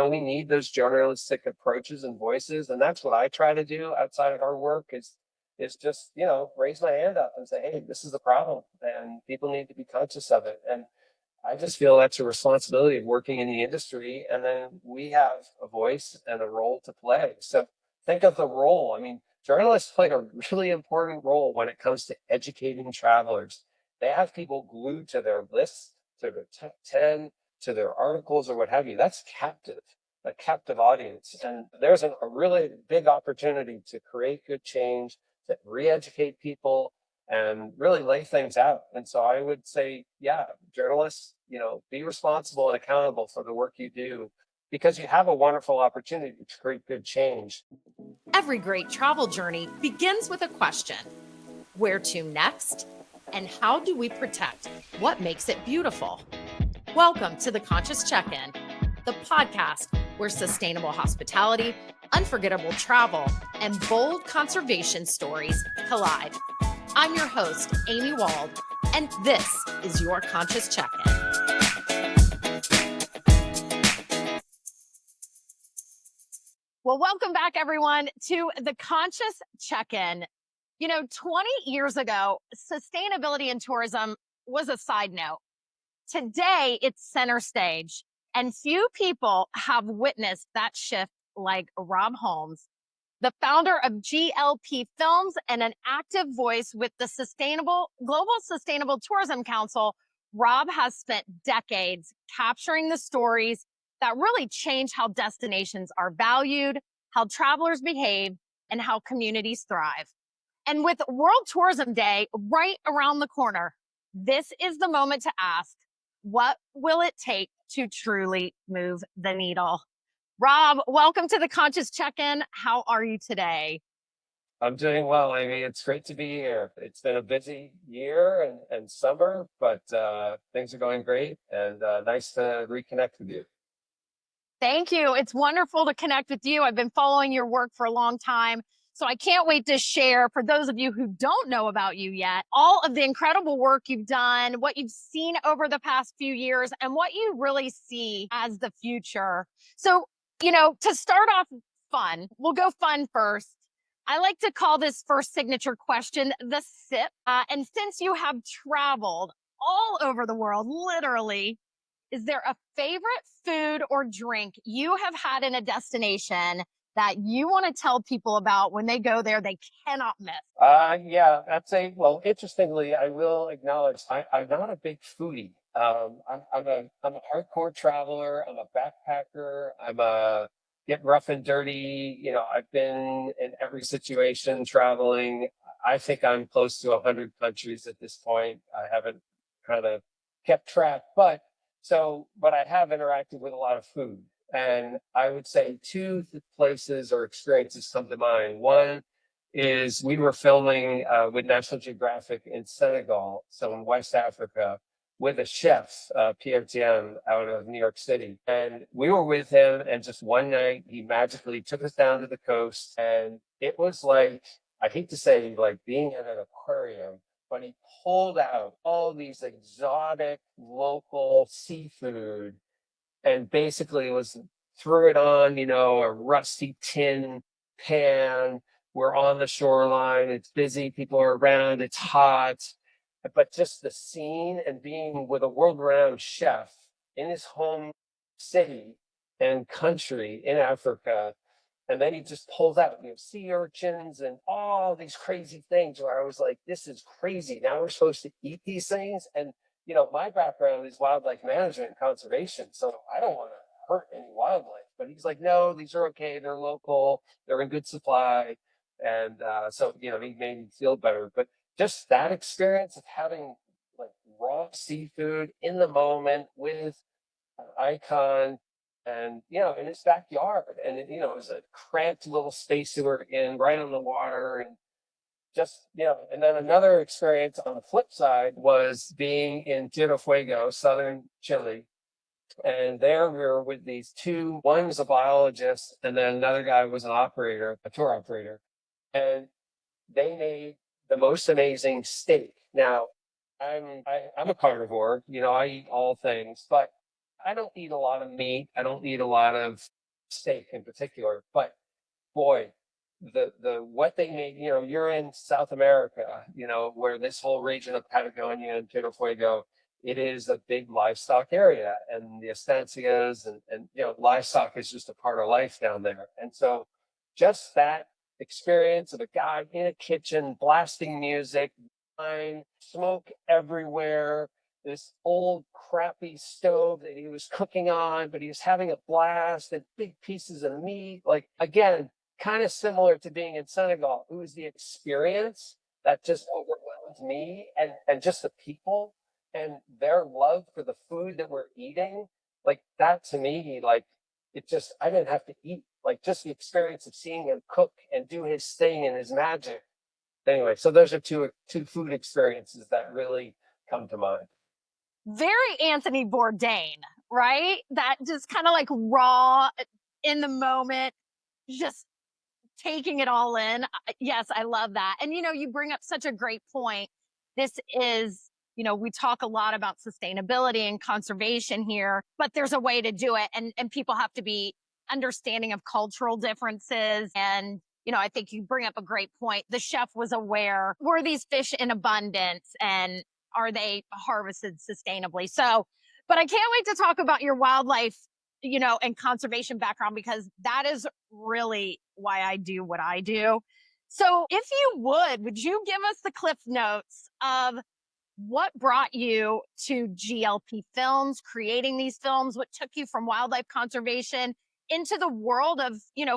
we need those journalistic approaches and voices. And that's what I try to do outside of our work is just, raise my hand up and say, hey, this is the problem and people need to be conscious of it. And I just feel that's a responsibility of working in the industry. And then we have a voice and a role to play. So think of the role. I mean, journalists play a really important role when it comes to educating travelers. They have people glued to their lists, to their top 10, to their articles or what have you. That's a captive audience. And there's a really big opportunity to create good change, to re-educate people, and really lay things out. And so I would say, yeah, journalists, be responsible and accountable for the work you do because you have a wonderful opportunity to create good change. Every great travel journey begins with a question: where to next? And how do we protect what makes it beautiful? Welcome to the Conscious Check-In, the podcast where sustainable hospitality, unforgettable travel, and bold conservation stories collide. I'm your host, Amy Wald, and this is your Conscious Check-In. Well, welcome back, everyone, to the Conscious Check-In. 20 years ago, sustainability in tourism was a side note. Today, it's center stage, and few people have witnessed that shift like Rob Holmes, the founder of GLP Films and an active voice with the Global Sustainable Tourism Council. Rob has spent decades capturing the stories that really change how destinations are valued, how travelers behave, and how communities thrive. And with World Tourism Day right around the corner, this is the moment to ask, what will it take to truly move the needle? Rob, welcome to the Conscious Check-In. How are you today? I'm doing well, Amy. It's great to be here. It's been a busy year and summer, but things are going great and nice to reconnect with you. Thank you. It's wonderful to connect with you. I've been following your work for a long time. So I can't wait to share, for those of you who don't know about you yet, all of the incredible work you've done, what you've seen over the past few years, and what you really see as the future. So, to start off fun, we'll go fun first. I like to call this first signature question the sip. And since you have traveled all over the world, literally, is there a favorite food or drink you have had in a destination that you want to tell people about when they go there, they cannot miss? Yeah, well, interestingly, I will acknowledge I'm not a big foodie. I'm a hardcore traveler. I'm a backpacker. I'm a get rough and dirty. I've been in every situation traveling. I think I'm close to 100 countries at this point. I haven't kind of kept track, but I have interacted with a lot of food. And I would say two places or experiences come to mind. One is we were filming with National Geographic in Senegal, so in West Africa, with a chef, Pierre Tiem, out of New York City. And we were with him, and just one night, he magically took us down to the coast. And it was like, I hate to say, like being in an aquarium, but he pulled out all these exotic local seafood and basically threw it on, a rusty tin pan. We're on the shoreline. It's busy. People are around. It's hot. But just the scene and being with a world-renowned chef in his home city and country in Africa. And then he just pulls out, sea urchins and all these crazy things where I was like, this is crazy. Now we're supposed to eat these things. And my background is wildlife management and conservation, so I don't want to hurt any wildlife. But he's like, no, these are okay. They're local. They're in good supply. And so, he made me feel better. But just that experience of having like raw seafood in the moment with an icon and, in his backyard. And, it was a cramped little space we were in right on the water. And and then another experience on the flip side was being in Tierra del Fuego, southern Chile. And there we were with these two, one was a biologist, and then another guy was an operator, a tour operator. And they made the most amazing steak. Now, I'm a carnivore, I eat all things, but I don't eat a lot of meat. I don't eat a lot of steak in particular, but boy, the what they make, you're in South America, where this whole region of Patagonia and Tierra del Fuego, it is a big livestock area, and the estancias and livestock is just a part of life down there. And so just that experience of a guy in a kitchen blasting music, wine, smoke everywhere, this old crappy stove that he was cooking on, but he was having a blast, and big pieces of meat. Like, again, kind of similar to being in Senegal. It was the experience that just overwhelmed me, and just the people and their love for the food that we're eating. Like, that to me, like, I didn't have to eat. Like, just the experience of seeing him cook and do his thing and his magic. Anyway, so those are two food experiences that really come to mind. Very Anthony Bourdain, right? That just kind of like raw in the moment, just taking it all in. Yes, I love that. And you bring up such a great point. This is, we talk a lot about sustainability and conservation here, but there's a way to do it. And people have to be understanding of cultural differences. And, I think you bring up a great point. The chef was aware, were these fish in abundance and are they harvested sustainably? So, but I can't wait to talk about your wildlife and conservation background, because that is really why I do what I do. So, if you would you give us the cliff notes of what brought you to GLP Films, creating these films? What took you from wildlife conservation into the world of,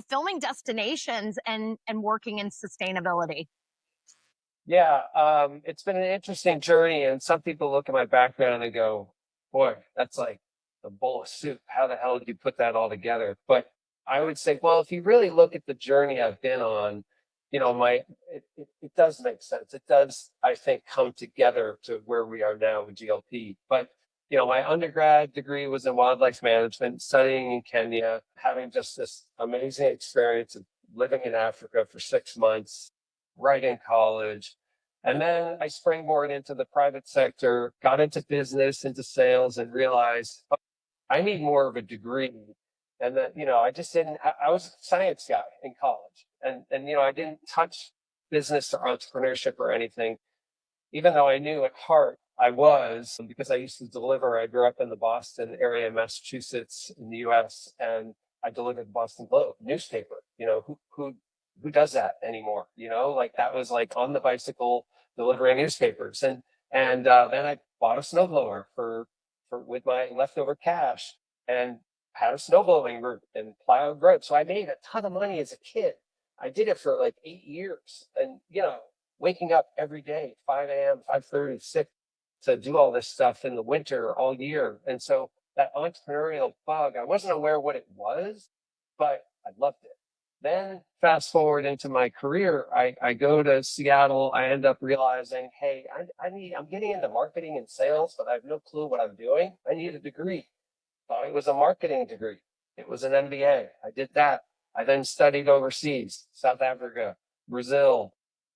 filming destinations and working in sustainability? Yeah, it's been an interesting journey, and some people look at my background and go, "Boy, that's like a bowl of soup. How the hell did you put that all together?" But I would say, well, if you really look at the journey I've been on, it does make sense. It does, I think, come together to where we are now with GLP. But my undergrad degree was in wildlife management, studying in Kenya, having just this amazing experience of living in Africa for 6 months, right in college. And then I springboard into the private sector, got into business, into sales, and realized, oh, I need more of a degree. And that, I just didn't, I was a science guy in college. And I didn't touch business or entrepreneurship or anything, even though I knew at heart I was, because I used to deliver. I grew up in the Boston area, Massachusetts, in the US, and I delivered the Boston Globe newspaper. Who does that anymore? Like, that was like on the bicycle delivering newspapers. And then I bought a snowblower for with my leftover cash, and had a snowblowing route and plowed roads. So I made a ton of money as a kid. I did it for like 8 years, and waking up every day, 5 a.m., 5:30, 6, to do all this stuff in the winter all year. And so that entrepreneurial bug, I wasn't aware what it was, but I loved it. Then fast forward into my career, I go to Seattle. I end up realizing, hey, I'm getting into marketing and sales, but I have no clue what I'm doing. I need a degree. Thought it was a marketing degree. It was an MBA. I did that. I then studied overseas, South Africa, Brazil,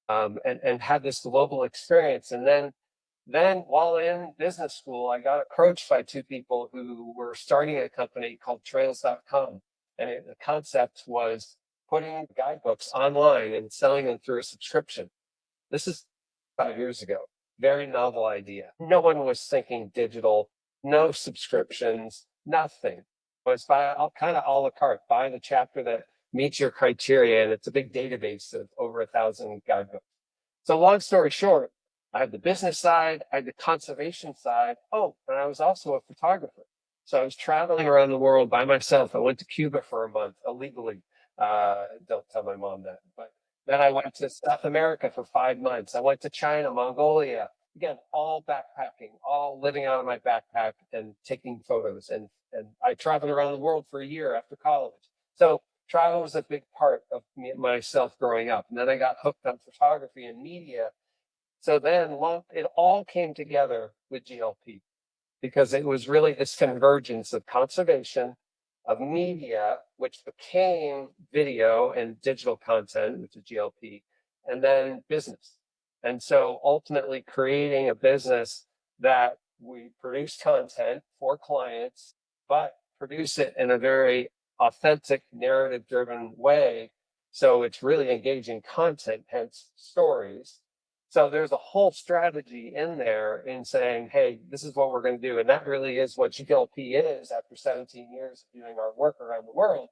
and had this global experience. And then while in business school, I got approached by two people who were starting a company called trails.com. And the concept was putting guidebooks online and selling them through a subscription. This is 5 years ago. Very novel idea. No one was thinking digital, no subscriptions, nothing. It was kind of a la carte, buy the chapter that meets your criteria. And it's a big database of over 1,000 guidebooks. So long story short, I had the business side, I had the conservation side. Oh, and I was also a photographer. So I was traveling around the world by myself. I went to Cuba for a month illegally. Don't tell my mom that. But then I went to South America for 5 months. I went to China, Mongolia. Again, all backpacking, all living out of my backpack and taking photos. And I traveled around the world for a year after college. So travel was a big part of myself growing up. And then I got hooked on photography and media. So then it all came together with GLP, because it was really this convergence of conservation, of media, which became video and digital content, which is GLP, and then business. And so ultimately creating a business that we produce content for clients but produce it in a very authentic, narrative driven way. So it's really engaging content, hence stories. So there's a whole strategy in there in saying, hey, this is what we're going to do. And that really is what GLP is after 17 years of doing our work around the world.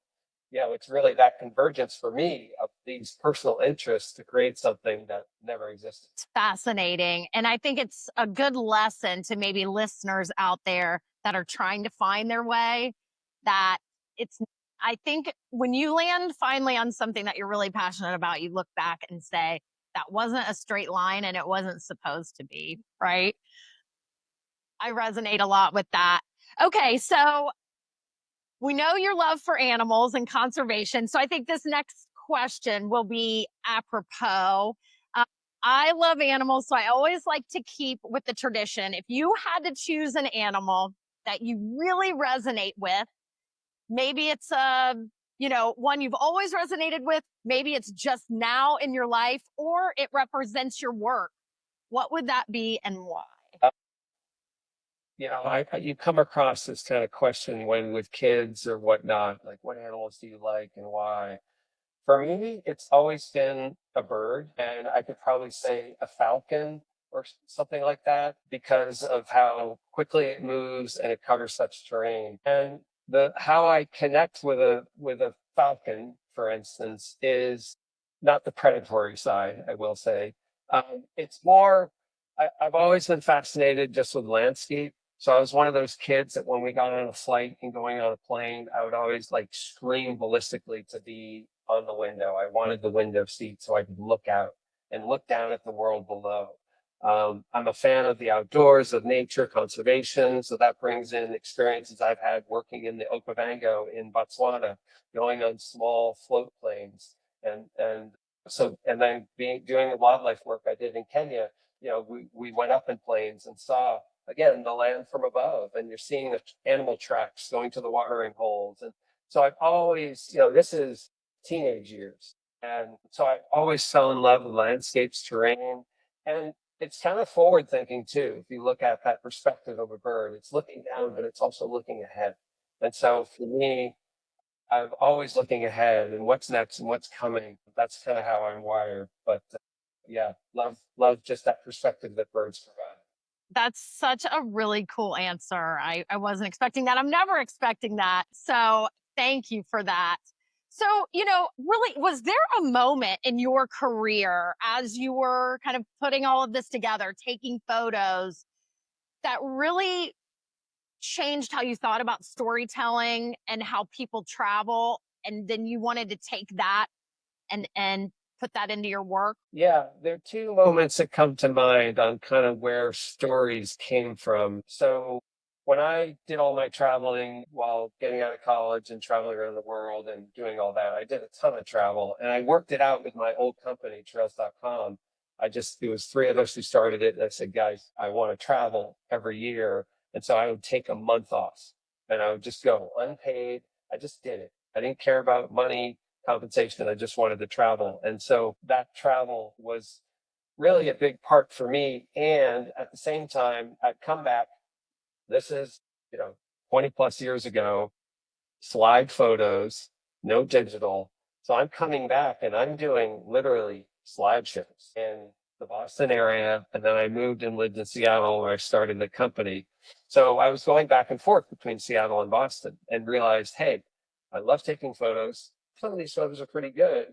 It's really that convergence for me of these personal interests to create something that never existed. It's fascinating. And I think it's a good lesson to maybe listeners out there that are trying to find their way, that it's, I think when you land finally on something that you're really passionate about, you look back and say, that wasn't a straight line and it wasn't supposed to be, right? I resonate a lot with that. Okay, so we know your love for animals and conservation. So I think this next question will be apropos. Uh, I love animals, so I always like to keep with the tradition. If you had to choose an animal that you really resonate with, maybe it's a one you've always resonated with, maybe it's just now in your life, or it represents your work. What would that be and why? You come across this kind of question when with kids or whatnot, like what animals do you like and why? For me, it's always been a bird, and I could probably say a falcon or something like that because of how quickly it moves and it covers such terrain. And the how I connect with a falcon, for instance, is not the predatory side, I will say. It's more. I've always been fascinated just with landscape. So I was one of those kids that when we got on a flight and going on a plane, I would always like scream ballistically to be on the window. I wanted the window seat so I could look out and look down at the world below. I'm a fan of the outdoors, of nature, conservation. So that brings in experiences I've had working in the Okavango in Botswana, going on small float planes, and then doing the wildlife work I did in Kenya. We went up in planes and saw again the land from above, and you're seeing the animal tracks going to the watering holes. And so I've always, this is teenage years. And so I always fell in love with landscapes, terrain, and it's kind of forward thinking too. If you look at that perspective of a bird, it's looking down, but it's also looking ahead. And so for me, I'm always looking ahead and what's next and what's coming. That's kind of how I'm wired. But yeah, love just that perspective that birds provide. That's such a really cool answer. I wasn't expecting that. I'm never expecting that. So thank you for that. So, really, was there a moment in your career as you were kind of putting all of this together, taking photos, that really changed how you thought about storytelling and how people travel? And then you wanted to take that and put that into your work? Yeah, there are two moments that come to mind on kind of where stories came from. So when I did all my traveling while getting out of college and traveling around the world and doing all that, I did a ton of travel and I worked it out with my old company, trails.com. It was three of us who started it. And I said, guys, I want to travel every year. And so I would take a month off and I would just go unpaid. I just did it. I didn't care about money compensation. I just wanted to travel. And so that travel was really a big part for me. And at the same time, I'd come back. This is, 20 plus years ago, slide photos, no digital. So I'm coming back and I'm doing literally slideshows in the Boston area. And then I moved and lived in Seattle where I started the company. So I was going back and forth between Seattle and Boston and realized, hey, I love taking photos. Some of these photos are pretty good.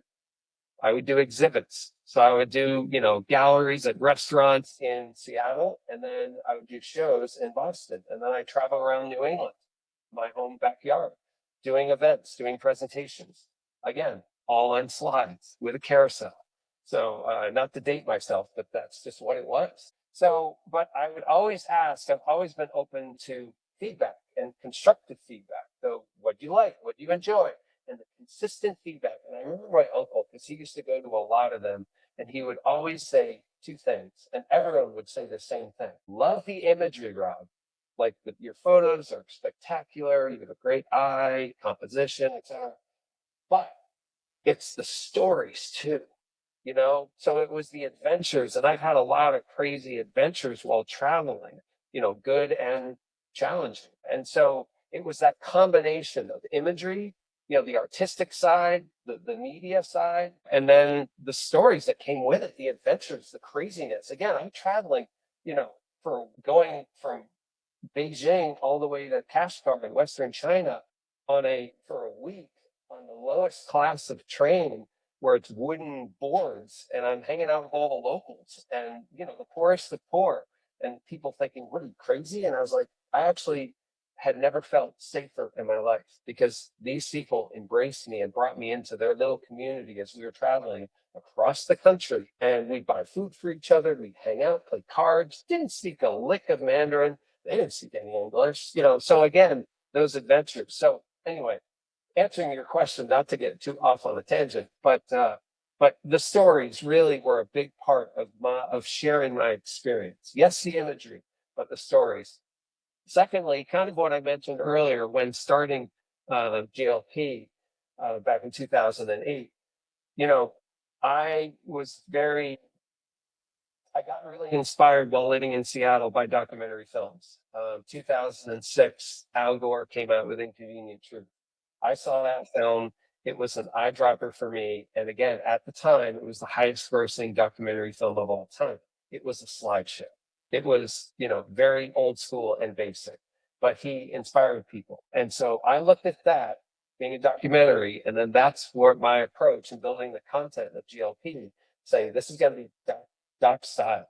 I would do exhibits. So I would do, galleries at restaurants in Seattle, and then I would do shows in Boston. And then I travel around New England, my home backyard, doing events, doing presentations. Again, all on slides with a carousel. So not to date myself, but that's just what it was. So, but I would always ask, I've always been open to feedback and constructive feedback. So what do you like? What do you enjoy? And the consistent feedback. And I remember my uncle, because he used to go to a lot of them, and he would always say two things, and everyone would say the same thing. Love the imagery, Rob. Like your photos are spectacular, you have a great eye, composition, etc. But it's the stories too, So it was the adventures, and I've had a lot of crazy adventures while traveling, good and challenging. And so it was that combination of imagery, the artistic side, the media side, and then the stories that came with it, the adventures, the craziness. Again, I'm traveling, for going from Beijing all the way to Kashgar in Western China for a week on the lowest class of train where it's wooden boards, and I'm hanging out with all the locals and the poorest of poor, and people thinking, "What, are you crazy?" And I was like, I actually had never felt safer in my life because these people embraced me and brought me into their little community as we were traveling across the country, and we'd buy food for each other, we'd hang out, play cards, didn't speak a lick of Mandarin, they didn't speak any English, so again, those adventures. So anyway, answering your question, not to get too off on a tangent, but the stories really were a big part of sharing my experience. Yes, the imagery, but the stories. Secondly, kind of what I mentioned earlier when starting GLP back in 2008, I was I got really inspired while living in Seattle by documentary films. 2006, Al Gore came out with Inconvenient Truth. I saw that film. It was an eyedropper for me. And again, at the time, it was the highest grossing documentary film of all time. It was a slideshow. It was, very old school and basic, but he inspired people. And so I looked at that being a documentary, and then that's where my approach in building the content of GLP, saying this is going to be doc style,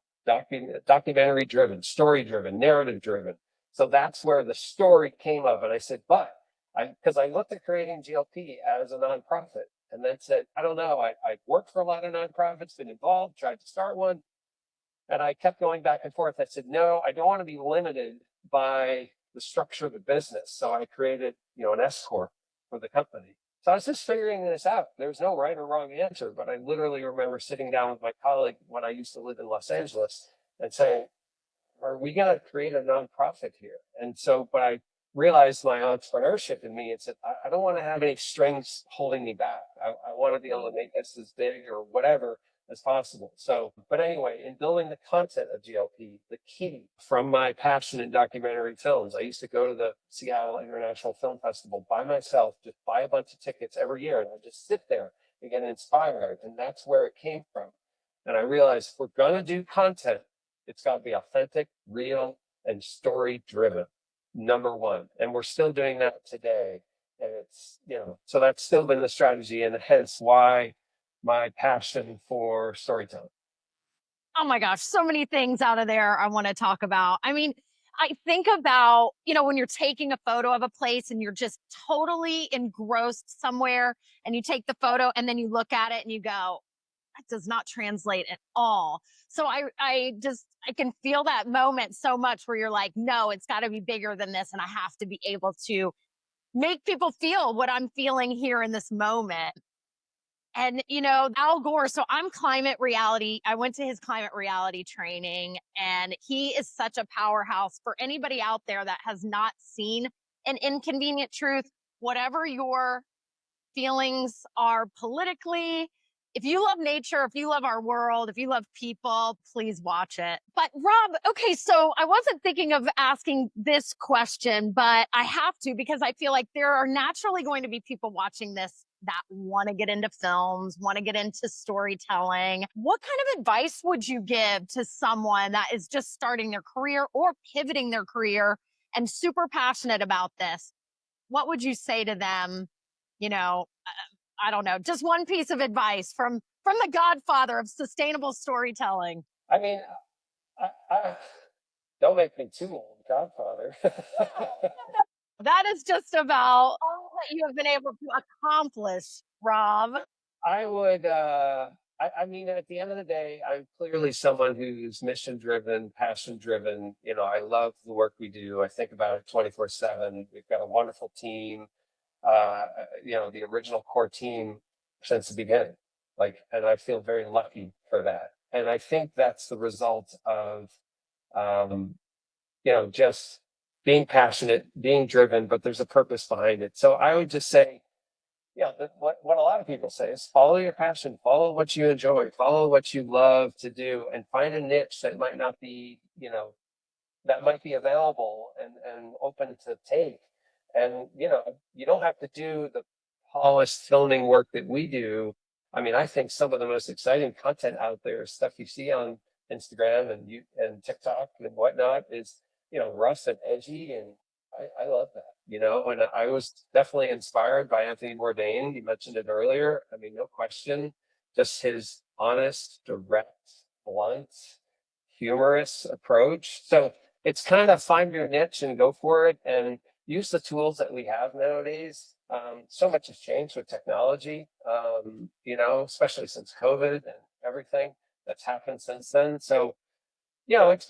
documentary driven, story driven, narrative driven. So that's where the story came of. And I said, because I looked at creating GLP as a nonprofit and then said, I don't know, I worked for a lot of nonprofits, been involved, tried to start one. And I kept going back and forth. I said, no, I don't want to be limited by the structure of the business. So I created, an S Corp for the company. So I was just figuring this out. There's no right or wrong answer, but I literally remember sitting down with my colleague when I used to live in Los Angeles and saying, are we going to create a nonprofit here? And so, but I realized my entrepreneurship in me and said, I don't want to have any strings holding me back. I want to be able to make this as big or whatever as possible. So, but anyway, in building the content of GLP, the key from my passion in documentary films, I used to go to the Seattle International Film Festival by myself, just buy a bunch of tickets every year, and I'd just sit there and get inspired. And that's where it came from. And I realized if we're going to do content, it's got to be authentic, real, and story driven. Number one. And we're still doing that today. And it's, so that's still been the strategy, and hence why my passion for storytelling. Oh my gosh, so many things out of there I want to talk about. I mean, I think about, when you're taking a photo of a place and you're just totally engrossed somewhere, and you take the photo and then you look at it and you go, that does not translate at all. So I can feel that moment so much where you're like, no, it's got to be bigger than this. And I have to be able to make people feel what I'm feeling here in this moment. And, Al Gore, so I'm climate reality. I went to his climate reality training, and he is such a powerhouse for anybody out there that has not seen An Inconvenient Truth. Whatever your feelings are politically, if you love nature, if you love our world, if you love people, please watch it. But Rob, okay, so I wasn't thinking of asking this question, but I have to, because I feel like there are naturally going to be people watching this that want to get into films, want to get into storytelling. What kind of advice would you give to someone that is just starting their career or pivoting their career and super passionate about this? What would you say to them? I don't know, just one piece of advice from the godfather of sustainable storytelling. I mean, I don't make me too old, Godfather. That is just about all that you have been able to accomplish, Rob. I would, I mean, at the end of the day, I'm clearly someone who's mission driven, passion driven. I love the work we do. I think about it 24/7. We've got a wonderful team, the original core team since the beginning. And I feel very lucky for that. And I think that's the result of, just being passionate, being driven, but there's a purpose behind it. So I would just say, what a lot of people say is follow your passion, follow what you enjoy, follow what you love to do, and find a niche that might not be, that might be available and open to take. And, you don't have to do the polished filming work that we do. I mean, I think some of the most exciting content out there, stuff you see on Instagram and TikTok and whatnot, is, rough and edgy. And I love that, and I was definitely inspired by Anthony Bourdain. You mentioned it earlier. I mean, no question, just his honest, direct, blunt, humorous approach. So it's kind of find your niche and go for it and use the tools that we have nowadays. So much has changed with technology, especially since COVID and everything that's happened since then. So,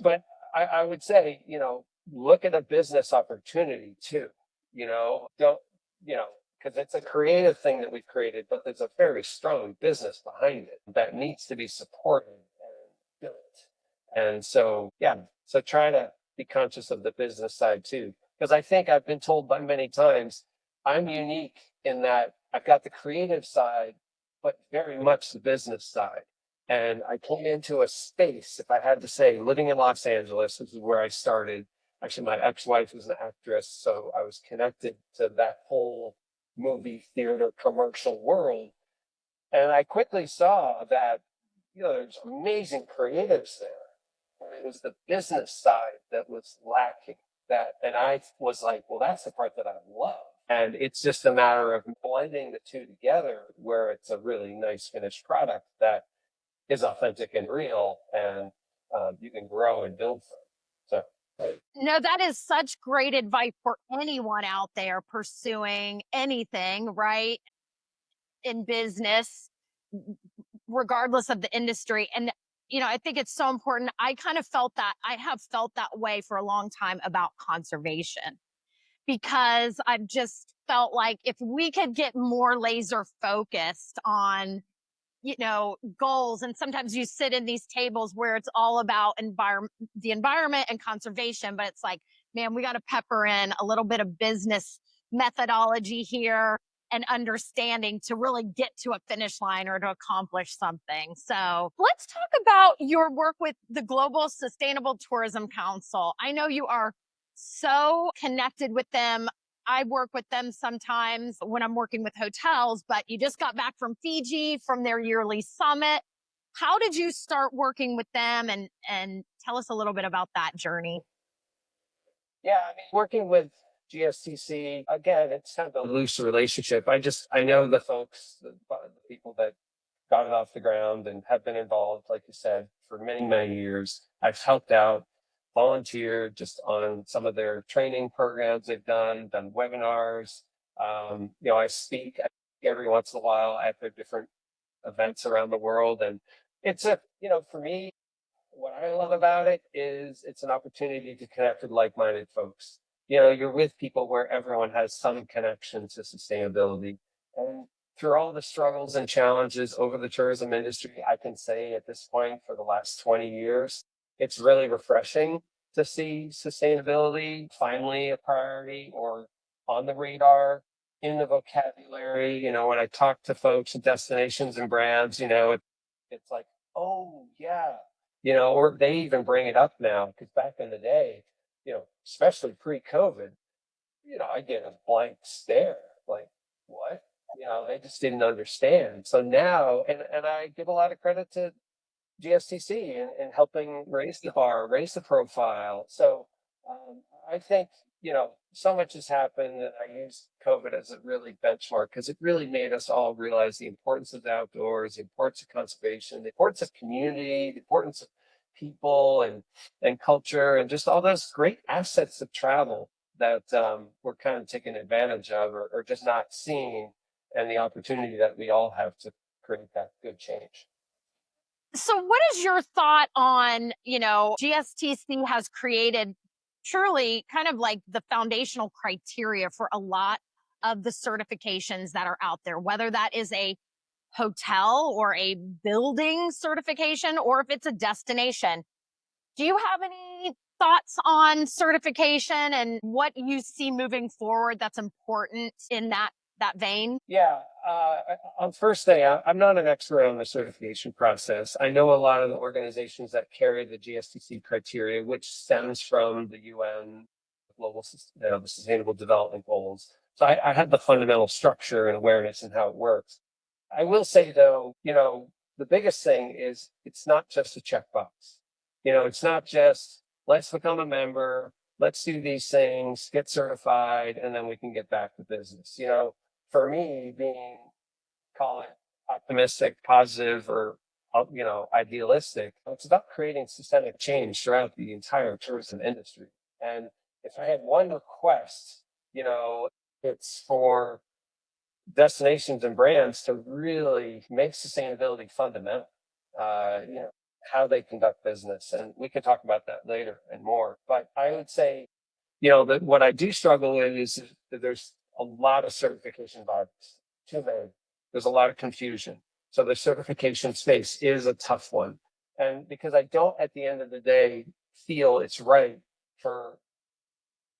but I would say, look at a business opportunity too, don't, because it's a creative thing that we've created, but there's a very strong business behind it that needs to be supported and built. And so, yeah, so try to be conscious of the business side too, because I think I've been told by many times I'm unique in that I've got the creative side, but very much the business side. And I came into a space, if I had to say, living in Los Angeles, this is where I started. Actually, my ex-wife was an actress, so I was connected to that whole movie theater commercial world. And I quickly saw that, there's amazing creatives there. It was the business side that was lacking that. And I was like, well, that's the part that I love. And it's just a matter of blending the two together where it's a really nice finished product that is authentic and real, and you can grow and build from. So, No, that is such great advice for anyone out there pursuing anything, right? In business, regardless of the industry. And, I think it's so important. I have felt that way for a long time about conservation, because I've just felt like if we could get more laser focused on, goals. And sometimes you sit in these tables where it's all about the environment and conservation, but it's like, man, we got to pepper in a little bit of business methodology here and understanding to really get to a finish line or to accomplish something. So let's talk about your work with the Global Sustainable Tourism Council. I know you are so connected with them. I work with them sometimes when I'm working with hotels, but you just got back from Fiji from their yearly summit. How did you start working with them, and tell us a little bit about that journey? yeah, I mean, working with GSTC, again, it's kind of a loose relationship. I know the folks, the people that got it off the ground and have been involved, like you said, for many, many years. I've helped out, volunteered just on some of their training programs they've done webinars. I speak every once in a while at their different events around the world. And for me, what I love about it is it's an opportunity to connect with like-minded folks. You're with people where everyone has some connection to sustainability. And through all the struggles and challenges over the tourism industry, I can say at this point for the last 20 years, it's really refreshing to see sustainability finally a priority or on the radar in the vocabulary. When I talk to folks and destinations and brands, it's like, oh, yeah, or they even bring it up now, because back in the day, especially pre-COVID, I get a blank stare, like, what? They just didn't understand. So now, and I give a lot of credit to GSTC and helping raise the bar, raise the profile. So I think, so much has happened that I use COVID as a really benchmark, because it really made us all realize the importance of the outdoors, the importance of conservation, the importance of community, the importance of people and culture, and just all those great assets of travel that we're kind of taking advantage of or just not seeing, and the opportunity that we all have to create that good change. So what is your thought on, GSTC has created truly kind of like the foundational criteria for a lot of the certifications that are out there, whether that is a hotel or a building certification, or if it's a destination. Do you have any thoughts on certification and what you see moving forward that's important in that vein? Yeah, on first day, I'm not an expert on the certification process. I know a lot of the organizations that carry the GSTC criteria, which stems from the UN the Sustainable Development Goals. So I had the fundamental structure and awareness and how it works. I will say though, the biggest thing is it's not just a checkbox. It's not just let's become a member, let's do these things, get certified, and then we can get back to business. For me, being, call it optimistic, positive, or idealistic, it's about creating systemic change throughout the entire tourism industry. And if I had one request, it's for destinations and brands to really make sustainability fundamental. How they conduct business, and we can talk about that later and more. But I would say, that what I do struggle with is that there's a lot of certification bodies, too many. There's a lot of confusion. So the certification space is a tough one, and because I don't, at the end of the day, feel it's right for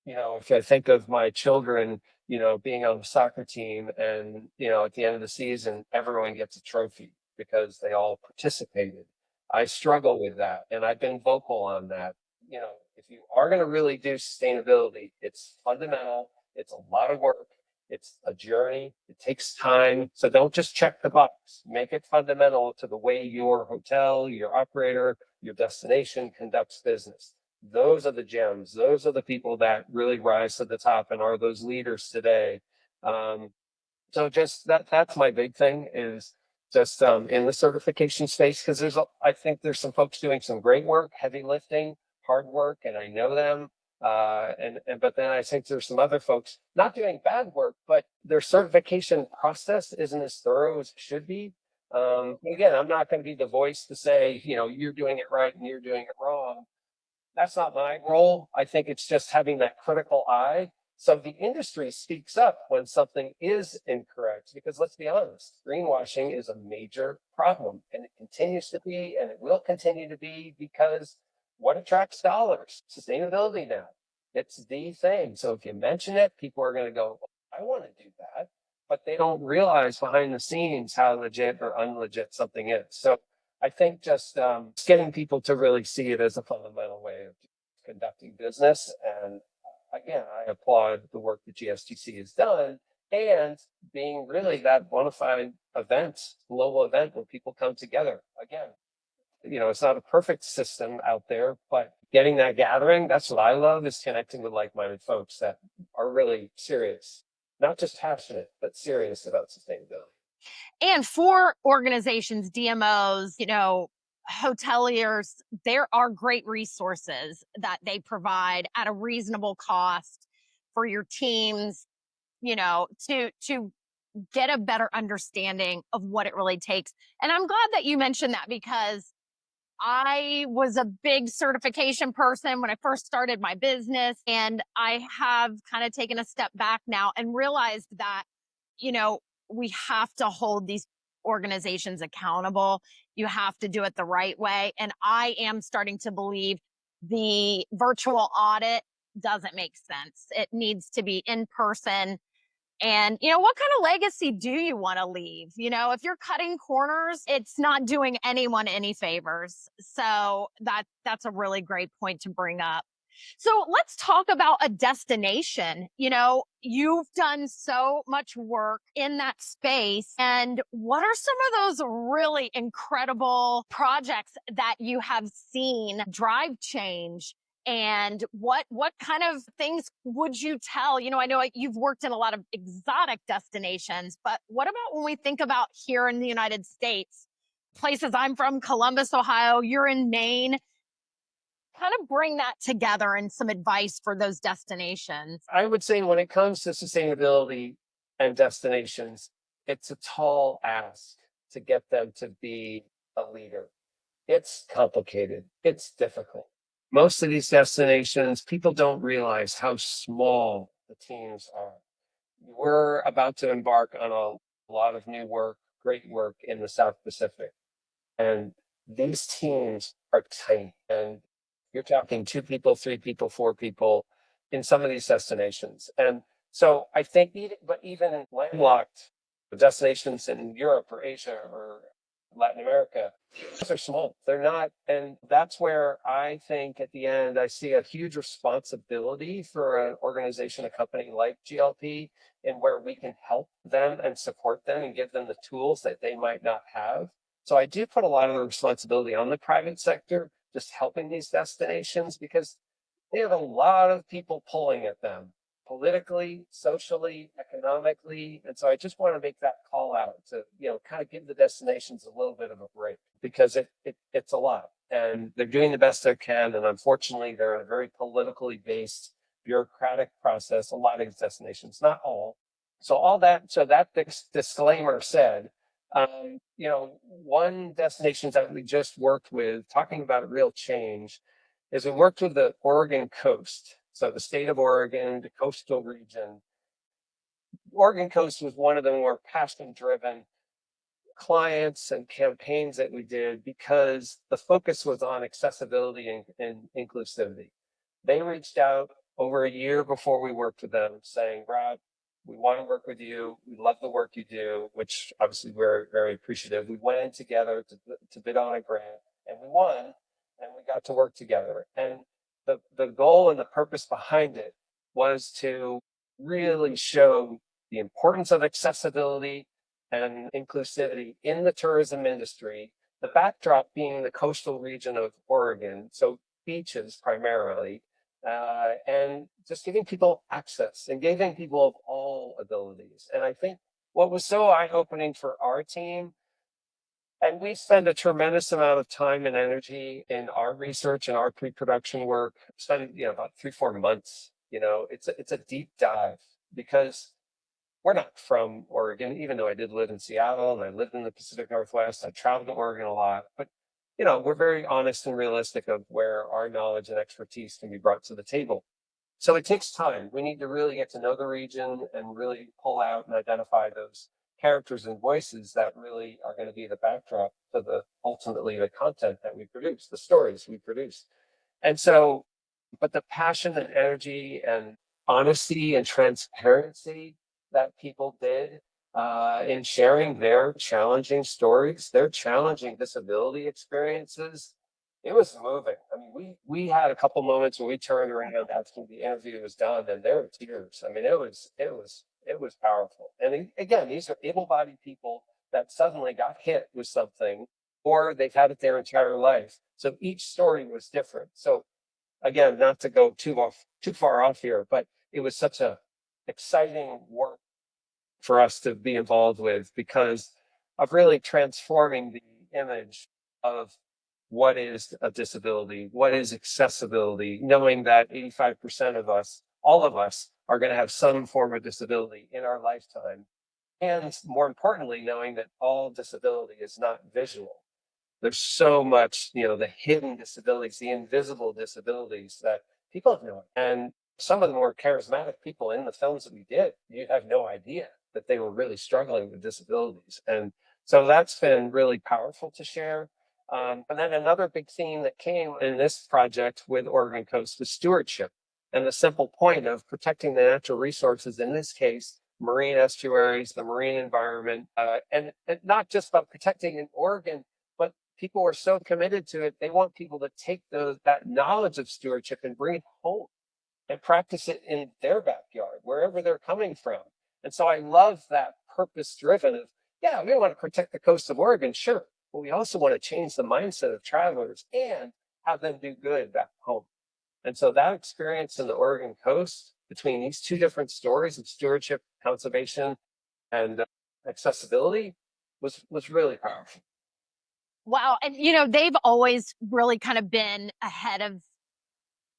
if I think of my children, being on the soccer team and, at the end of the season, everyone gets a trophy because they all participated. I struggle with that. And I've been vocal on that. If you are going to really do sustainability, it's fundamental. It's a lot of work. It's a journey. It takes time. So don't just check the box. Make it fundamental to the way your hotel, your operator, your destination conducts business. Those are the gems. Those are the people that really rise to the top and are those leaders today. So just that's my big thing is just in the certification space, because I think there's some folks doing some great work, heavy lifting, hard work, and I know them. But then I think there's some other folks not doing bad work, but their certification process isn't as thorough as it should be. Again, I'm not going to be the voice to say, you're doing it right and you're doing it wrong. That's not my role. I think it's just having that critical eye. So the industry speaks up when something is incorrect, because let's be honest, greenwashing is a major problem, and it continues to be, and it will continue to be, because what attracts dollars? Sustainability now. It's the thing. So if you mention it, people are going to go, I want to do that. But they don't realize behind the scenes how legit or unlegit something is. So I think just getting people to really see it as a fundamental way of conducting business. And again, I applaud the work that GSTC has done, and being really that bona fide event, global event where people come together. Again, it's not a perfect system out there, but getting that gathering, that's what I love, is connecting with like-minded folks that are really serious, not just passionate, but serious about sustainability. And for organizations, DMOs, hoteliers, there are great resources that they provide at a reasonable cost for your teams, to get a better understanding of what it really takes. And I'm glad that you mentioned that, because I was a big certification person when I first started my business. And I have kind of taken a step back now and realized that, you know, we have to hold these organizations accountable. You have to do it the right way. And I am starting to believe the virtual audit doesn't make sense. It needs to be in person. And, what kind of legacy do you want to leave? If you're cutting corners, it's not doing anyone any favors. So that's a really great point to bring up. So let's talk about a destination. You've done so much work in that space. And what are some of those really incredible projects that you have seen drive change? And what kind of things would you tell? I know you've worked in a lot of exotic destinations, but what about when we think about here in the United States, places I'm from, Columbus, Ohio, you're in Maine, kind of bring that together and some advice for those destinations. I would say when it comes to sustainability and destinations, it's a tall ask to get them to be a leader. It's complicated. It's difficult. Most of these destinations, people don't realize how small the teams are. We're about to embark on a lot of new work, great work in the South Pacific. And these teams are tiny. And you're talking 2 people, 3 people, 4 people in some of these destinations. And so I think, even landlocked destinations in Europe or Asia or Latin America. Those are small. They're not. And that's where I think at the end, I see a huge responsibility for an organization, a company like GLP, in where we can help them and support them and give them the tools that they might not have. So I do put a lot of the responsibility on the private sector, just helping these destinations because they have a lot of people pulling at them politically, socially, economically. And so I just want to make that call out to, kind of give the destinations a little bit of a break because it's a lot and they're doing the best they can. And unfortunately, they're in a very politically based bureaucratic process, a lot of these destinations, not all. So that disclaimer said, one destination that we just worked with talking about real change is we worked with the Oregon coast. So the state of Oregon, the coastal region. Oregon coast was one of the more passion driven clients and campaigns that we did because the focus was on accessibility and inclusivity. They reached out over a year before we worked with them saying, Rob, we want to work with you. We love the work you do, which obviously we're very appreciative. We went in together to bid on a grant and we won and we got to work together. And the goal and the purpose behind it was to really show the importance of accessibility and inclusivity in the tourism industry, the backdrop being the coastal region of Oregon, so beaches primarily, and just giving people access and giving people of all abilities. And I think what was so eye-opening for our team, and we spend a tremendous amount of time and energy in our research and our pre-production work, spend about 3-4 months. It's a deep dive because we're not from Oregon, even though I did live in Seattle and I lived in the Pacific Northwest. I traveled to Oregon a lot, but we're very honest and realistic of where our knowledge and expertise can be brought to the table. So it takes time. We need to really get to know the region and really pull out and identify those characters and voices that really are going to be the backdrop to ultimately the content that we produce, the stories we produce. And so, but the passion and energy and honesty and transparency that people did in sharing their challenging stories, their challenging disability experiences, it was moving. I mean, we had a couple moments when we turned around after the interview was done, and there were tears. I mean, it was powerful. And again, these are able-bodied people that suddenly got hit with something, or they've had it their entire life. So each story was different. So again, not to go too far off here, but it was such a exciting work for us to be involved with because of really transforming the image of what is a disability, what is accessibility, knowing that 85% of us, all of us, are going to have some form of disability in our lifetime. And more importantly, knowing that all disability is not visual. There's so much, the hidden disabilities, the invisible disabilities that people have no. And some of the more charismatic people in the films that we did, you have no idea that they were really struggling with disabilities. And so that's been really powerful to share. And then another big theme that came in this project with Oregon Coast was stewardship and the simple point of protecting the natural resources, in this case, marine estuaries, the marine environment, and not just about protecting in Oregon, but people are so committed to it. They want people to take that knowledge of stewardship and bring it home and practice it in their backyard, wherever they're coming from. And so I love that purpose driven of, yeah, we want to protect the coast of Oregon, sure, but we also want to change the mindset of travelers and have them do good back home. And so that experience in the Oregon coast between these two different stories of stewardship, conservation, and accessibility was really powerful. Wow. And, they've always really kind of been ahead of,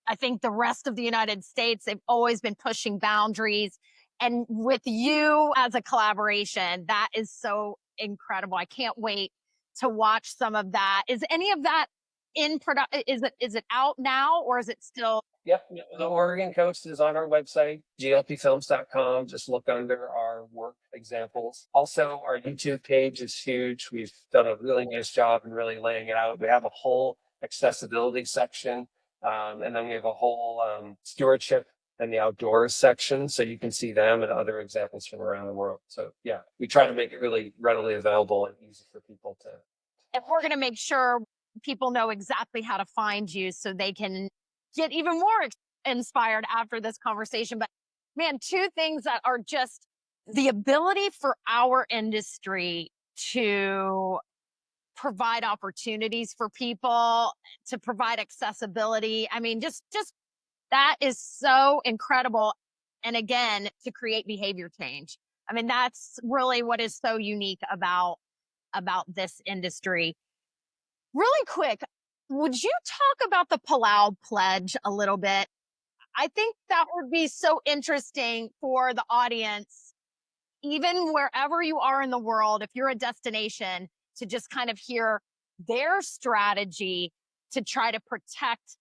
I think, the rest of the United States. They've always been pushing boundaries. And with you as a collaboration, that is so incredible. I can't wait to watch some of that. Is any of that in production? Is it out now or is it still? Yep, the Oregon Coast is on our website, glpfilms.com. Just look under our work examples. Also, our YouTube page is huge. We've done a really nice job in really laying it out. We have a whole accessibility section, and then we have a whole stewardship and the outdoors section, so you can see them and other examples from around the world. So yeah, we try to make it really readily available and easy for people to And we're going to make sure people know exactly how to find you so they can get even more inspired after this conversation. But man, two things that are just the ability for our industry to provide opportunities for people, to provide accessibility. I mean, just that is so incredible. And again, to create behavior change. I mean, that's really what is so unique about this industry. Really quick, would you talk about the Palau Pledge a little bit? I think that would be so interesting for the audience, even wherever you are in the world, if you're a destination, to just kind of hear their strategy to try to protect,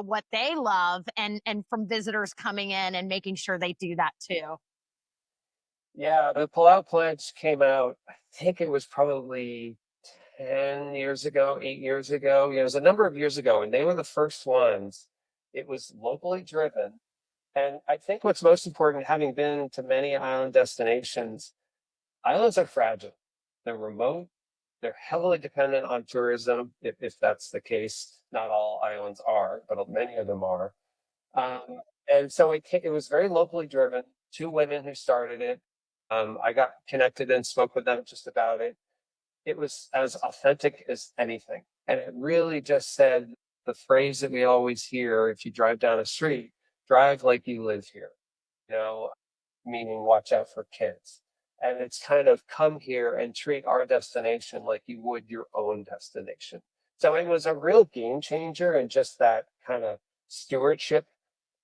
what they love and from visitors coming in and making sure they do that too. Yeah, the Palau Pledge came out, I think it was probably 10 years ago, 8 years ago. It was a number of years ago, and they were the first ones. It was locally driven. And I think what's most important, having been to many island destinations, islands are fragile. They're remote. They're heavily dependent on tourism, if that's the case. Not all islands are, but many of them are. And so it was very locally driven. Two women who started it. I got connected and spoke with them just about it. It was as authentic as anything. And it really just said the phrase that we always hear if you drive down a street, drive like you live here, you know, meaning watch out for kids. And it's kind of come here and treat our destination like you would your own destination. So it was a real game changer and just that kind of stewardship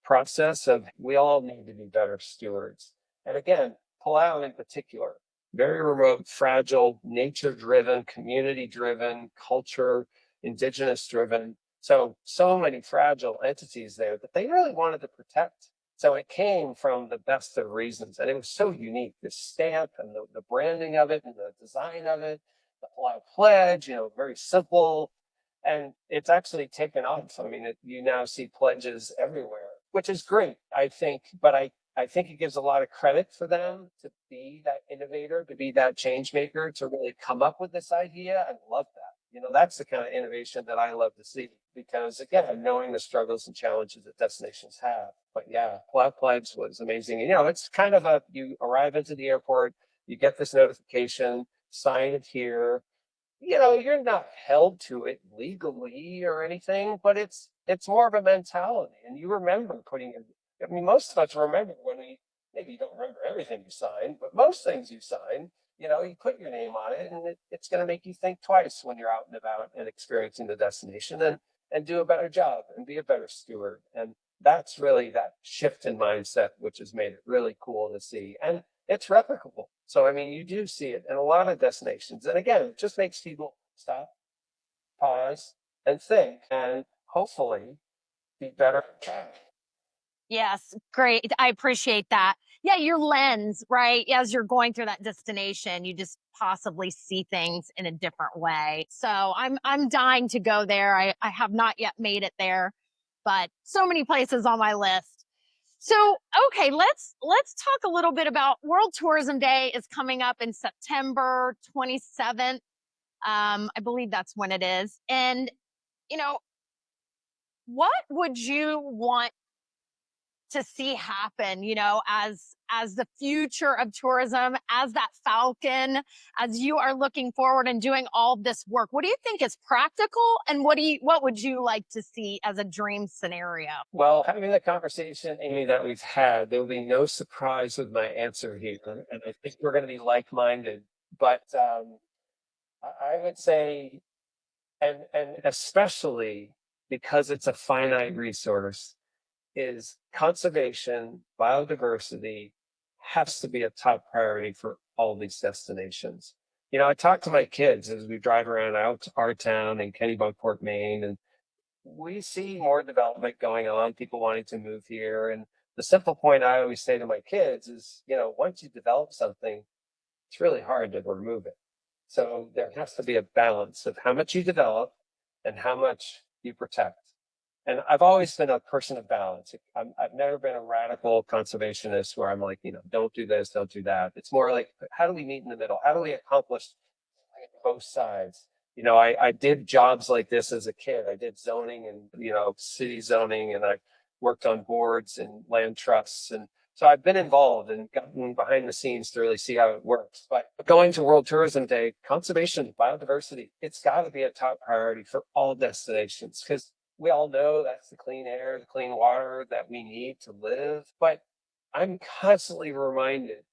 process of we all need to be better stewards. And again, Palau in particular, very remote, fragile, nature driven, community driven, culture, indigenous driven. So many fragile entities there that they really wanted to protect. So it came from the best of reasons. And it was so unique, the stamp and the branding of it and the design of it, the Palau Pledge, very simple. And it's actually taken off. I mean, you now see pledges everywhere, which is great, I think. But I think it gives a lot of credit for them to be that innovator, to be that change maker, to really come up with this idea. I love that. That's the kind of innovation that I love to see because, again, knowing the struggles and challenges that destinations have. But yeah, Palau Pledge was amazing. It's kind of you arrive into the airport, you get this notification, sign it here. You're not held to it legally or anything, but it's more of a mentality. And you remember putting it. I mean, most of us remember when maybe you don't remember everything you signed, but most things you sign, you put your name on it, and it's going to make you think twice when you're out and about and experiencing the destination and do a better job and be a better steward. And that's really that shift in mindset, which has made it really cool to see. And it's replicable. So, I mean, you do see it in a lot of destinations. And again, it just makes people stop, pause, and think, and hopefully be better. Yes, great. I appreciate that. Yeah, your lens, right? As you're going through that destination, you just possibly see things in a different way. So I'm dying to go there. I have not yet made it there, but so many places on my list. So, okay, let's talk a little bit about World Tourism Day is coming up in September 27th. I believe that's when it is. And, you know, what would you want to see happen, as the future of tourism, as that falcon, as you are looking forward and doing all this work? What do you think is practical, and what would you like to see as a dream scenario? Well, having the conversation, Amy, that we've had, there will be no surprise with my answer here. And I think we're going to be like-minded. But I would say, and especially because it's a finite resource, is conservation, biodiversity has to be a top priority for all these destinations. I talk to my kids as we drive around out to our town in Kennebunkport, Maine, and we see more development going on, people wanting to move here. And the simple point I always say to my kids is, once you develop something, it's really hard to remove it. So there has to be a balance of how much you develop and how much you protect. And I've always been a person of balance. I've never been a radical conservationist where I'm like, don't do this, don't do that. It's more like, how do we meet in the middle? How do we accomplish both sides? I did jobs like this as a kid. I did zoning and, city zoning, and I worked on boards and land trusts. And so I've been involved and gotten behind the scenes to really see how it works. But going to World Tourism Day, conservation, biodiversity, it's got to be a top priority for all destinations, because we all know that's the clean air, the clean water that we need to live. But I'm constantly reminded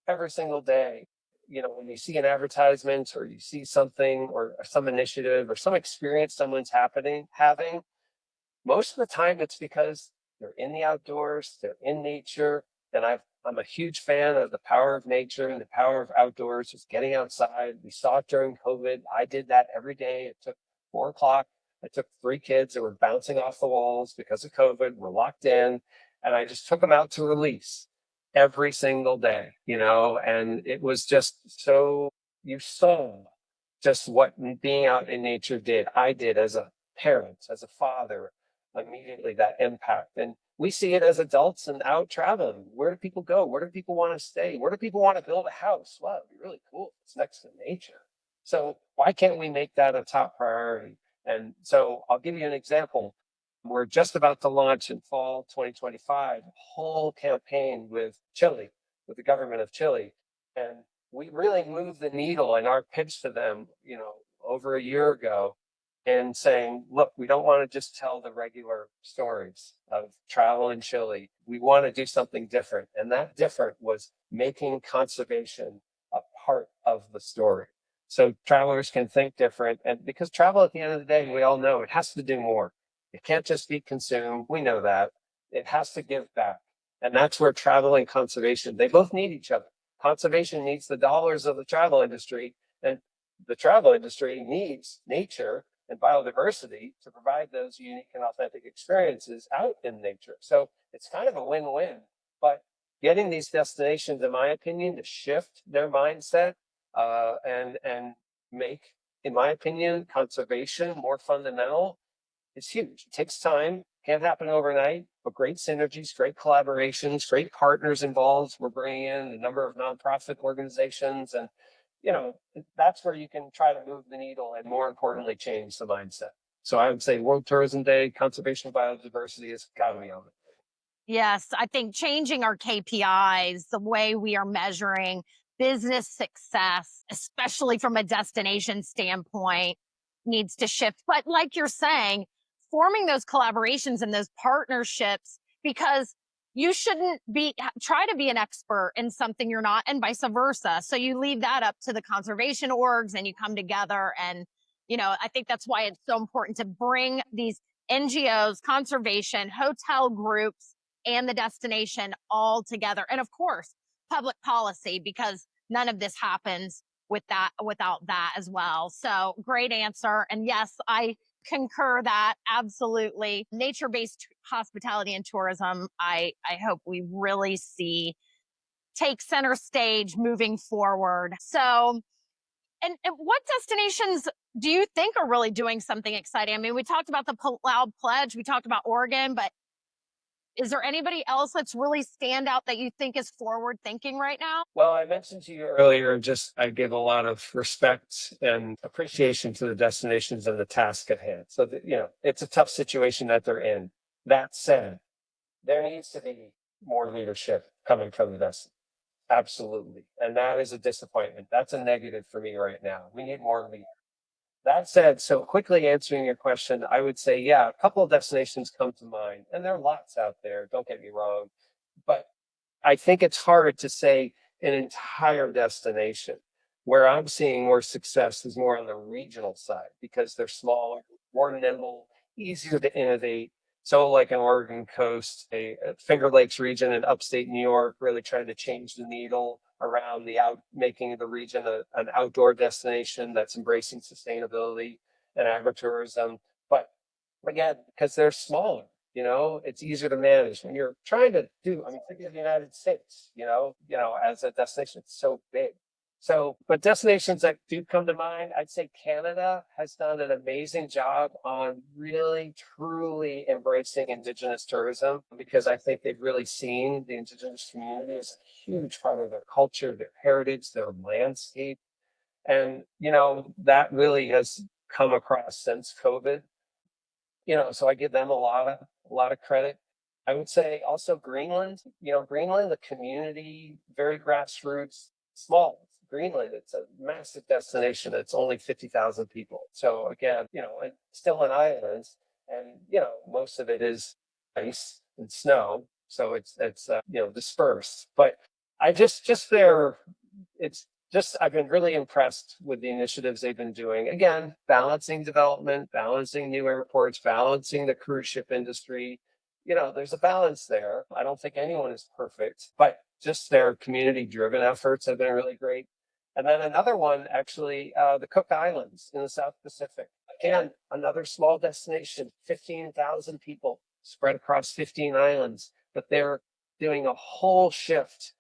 every single day, when you see an advertisement or you see something or some initiative or some experience someone's having, most of the time it's because they're in the outdoors, they're in nature. And I'm a huge fan of the power of nature and the power of outdoors, just getting outside. We saw it during COVID. I did that every day. It took 4 o'clock. I took 3 kids that were bouncing off the walls because of COVID. We're locked in. And I just took them out to release every single day, and it was just so, you saw just what being out in nature did. I did as a parent, as a father, immediately that impact. And we see it as adults and out traveling. Where do people go? Where do people want to stay? Where do people want to build a house? Wow, it'd be really cool. It's next to nature. So why can't we make that a top priority? And so I'll give you an example. We're just about to launch in fall 2025 a whole campaign with Chile, with the government of Chile. And we really moved the needle in our pitch to them, over a year ago, and saying, look, we don't want to just tell the regular stories of travel in Chile. We want to do something different. And that different was making conservation a part of the story. So travelers can think different. And because travel, at the end of the day, we all know it has to do more. It can't just be consumed. We know that. It has to give back. And that's where travel and conservation, they both need each other. Conservation needs the dollars of the travel industry, and the travel industry needs nature and biodiversity to provide those unique and authentic experiences out in nature. So it's kind of a win-win. But getting these destinations, in my opinion, to shift their mindset and make, in my opinion, conservation more fundamental is huge. It takes time, can't happen overnight, but great synergies, great collaborations, great partners involved. We're bringing in a number of nonprofit organizations, and that's where you can try to move the needle and, more importantly, change the mindset. So I would say World Tourism Day, conservation biodiversity has got to be on it. Yes, I think changing our KPIs, the way we are measuring business success, especially from a destination standpoint, needs to shift. But like you're saying, forming those collaborations and those partnerships, because you shouldn't try to be an expert in something you're not, and vice versa. So you leave that up to the conservation orgs and you come together. And, I think that's why it's so important to bring these NGOs, conservation, hotel groups, and the destination all together. And of course, public policy, because none of this happens without that as well. So great answer. And yes, I concur that absolutely. Nature-based hospitality and tourism, I hope we really see take center stage moving forward. So, and what destinations do you think are really doing something exciting? I mean, we talked about the Palau Pledge, we talked about Oregon, but is there anybody else that's really stand out that you think is forward thinking right now? Well, I mentioned to you earlier, just I give a lot of respect and appreciation to the destinations and the task at hand. So that, it's a tough situation that they're in. That said, there needs to be more leadership coming from the destination. Absolutely. And that is a disappointment. That's a negative for me right now. We need more leaders. That said, so quickly answering your question, I would say, yeah, a couple of destinations come to mind, and there are lots out there, don't get me wrong. But I think it's hard to say an entire destination. Where I'm seeing more success is more on the regional side, because they're smaller, more nimble, easier to innovate. So like an Oregon coast, a Finger Lakes region in upstate New York, really trying to change the needle around making the region an outdoor destination that's embracing sustainability and agritourism. But again, because they're smaller, it's easier to manage. When you're trying to think of the United States, as a destination, it's so big. So, but destinations that do come to mind, I'd say Canada has done an amazing job on really, truly embracing Indigenous tourism, because I think they've really seen the Indigenous community as a huge part of their culture, their heritage, their landscape. And, that really has come across since COVID, so I give them a lot of credit. I would say also Greenland, Greenland, the community, very grassroots, small. Greenland, it's a massive destination. It's only 50,000 people. So again, it's still an island, and most of it is ice and snow. So it's dispersed. But I just there, it's just I've been really impressed with the initiatives they've been doing. Again, balancing development, balancing new airports, balancing the cruise ship industry. There's a balance there. I don't think anyone is perfect, but just their community driven efforts have been really great. And then another one, actually, the Cook Islands in the South Pacific. Again, another small destination, 15,000 people spread across 15 islands, but they're doing a whole shift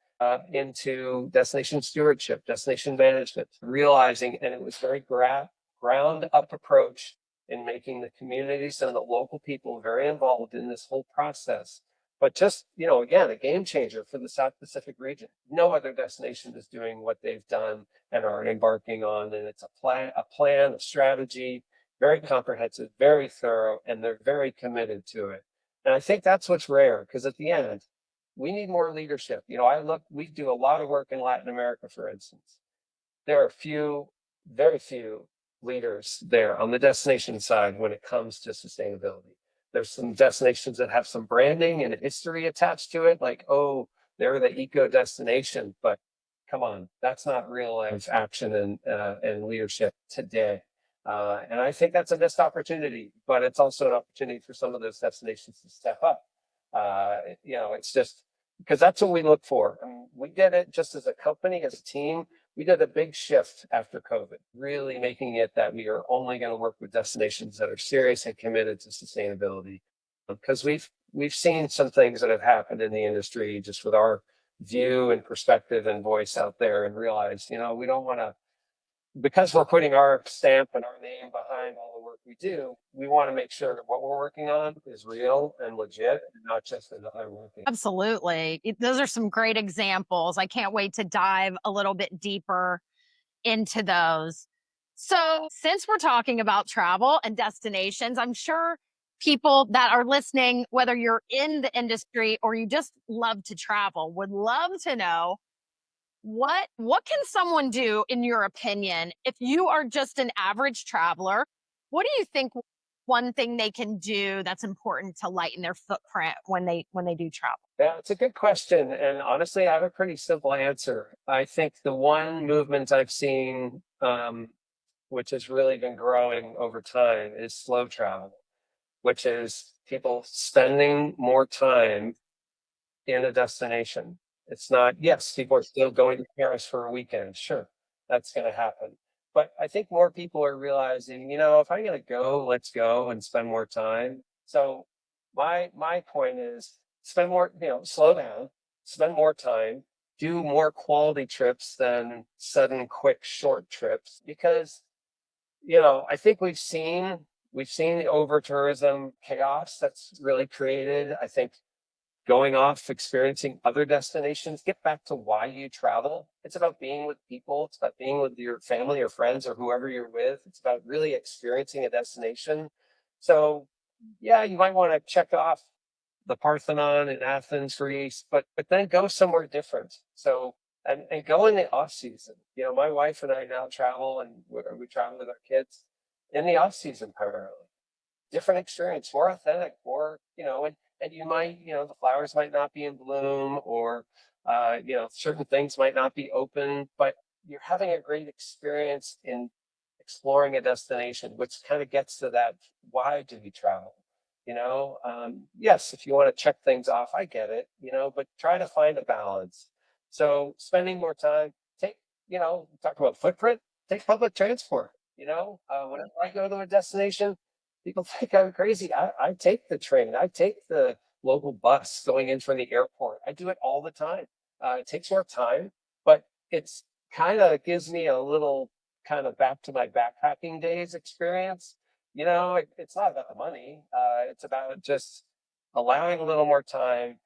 into destination stewardship, destination management, realizing, and it was very ground up approach in making the communities and the local people very involved in this whole process. But just, again, a game changer for the South Pacific region. No other destination is doing what they've done and are embarking on. And it's a plan, a strategy, very comprehensive, very thorough, and they're very committed to it. And I think that's what's rare, because at the end, we need more leadership. We do a lot of work in Latin America, for instance. There are very few leaders there on the destination side when it comes to sustainability. There's some destinations that have some branding and history attached to it, like, oh, they're the eco destination, but come on, that's not real life action and leadership today. And I think that's a missed opportunity, but it's also an opportunity for some of those destinations to step up. It's just because that's what we look for. I mean, we did it just as a company, as a team. We did a big shift after COVID, really making it that we are only going to work with destinations that are serious and committed to sustainability. Because we've seen some things that have happened in the industry just with our view and perspective and voice out there, and realized, we don't want to, because we're putting our stamp and our name behind all the work we do, we want to make sure that what we're working on is real and legit, and not just another working. Absolutely. Those are some great examples. I can't wait to dive a little bit deeper into those. So, since we're talking about travel and destinations, I'm sure people that are listening, whether you're in the industry or you just love to travel, would love to know what can someone do, in your opinion, if you are just an average traveler? What do you think one thing they can do that's important to lighten their footprint when they do travel? Yeah, it's a good question. And honestly, I have a pretty simple answer. I think the one movement I've seen, which has really been growing over time, is slow travel, which is people spending more time in a destination. It's not, yes, people are still going to Paris for a weekend. Sure, that's going to happen. But I think more people are realizing, if I'm going to go, let's go and spend more time. So my point is spend more, slow down, spend more time, do more quality trips than sudden, quick, short trips. Because, I think we've seen the over tourism chaos that's really created. I think going off, experiencing other destinations, get back to why you travel. It's about being with people. It's about being with your family or friends or whoever you're with. It's about really experiencing a destination. So yeah, you might want to check off the Parthenon in Athens, Greece, but then go somewhere different. So and go in the off season. My wife and I now travel, and we travel with our kids in the off season primarily. Different experience, more authentic, more, and you might, the flowers might not be in bloom, or, certain things might not be open, but you're having a great experience in exploring a destination, which kind of gets to that, why do we travel? Yes, if you want to check things off, I get it, but try to find a balance. So spending more time, talk about footprint, take public transport. Whenever I go to a destination, people think I'm crazy. I take the train. I take the local bus going in from the airport. I do it all the time. It takes more time, but it's kind of gives me a little kind of back to my backpacking days experience. It's not about the money. It's about just allowing a little more time,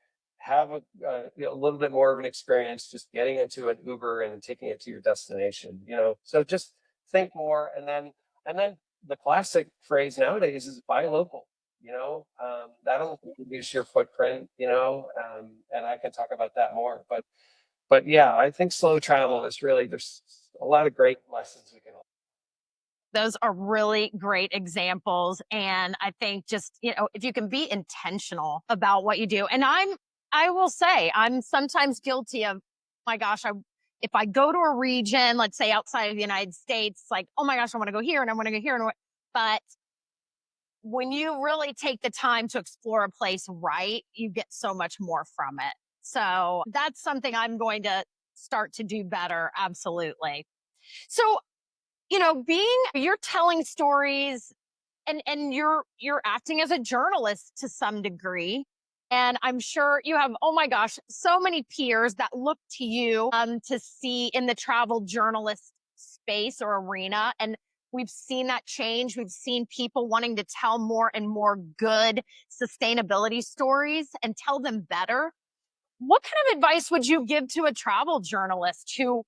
have a little bit more of an experience just getting into an Uber and taking it to your destination. So just think more, and then the classic phrase nowadays is buy local. That'll reduce your footprint. And I can talk about that more. But yeah, I think slow travel is really, there's a lot of great lessons we can. Those are really great examples. And I think just, if you can be intentional about what you do. And I will say, I'm sometimes guilty of, my gosh, if I go to a region, let's say outside of the United States, like, oh my gosh, I want to go here and I want to go here. But when you really take the time to explore a place right, you get so much more from it. So that's something I'm going to start to do better. Absolutely. So, you're telling stories, and you're acting as a journalist to some degree. And I'm sure you have, oh my gosh, so many peers that look to you to see in the travel journalist space or arena. And we've seen that change. We've seen people wanting to tell more and more good sustainability stories and tell them better. What kind of advice would you give to a travel journalist who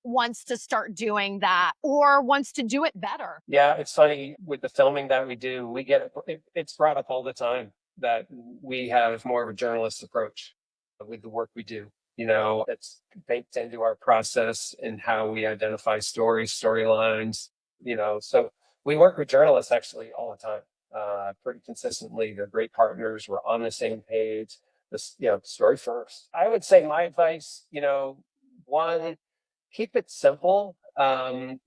wants to start doing that or wants to do it better? Yeah, it's funny with the filming that we do, we get it's brought up all the time that we have more of a journalist approach with the work we do. It's baked into our process and how we identify stories, storylines. So we work with journalists actually all the time, pretty consistently. They're great partners. We're on the same page. This, story first. I would say my advice, one, keep it simple. I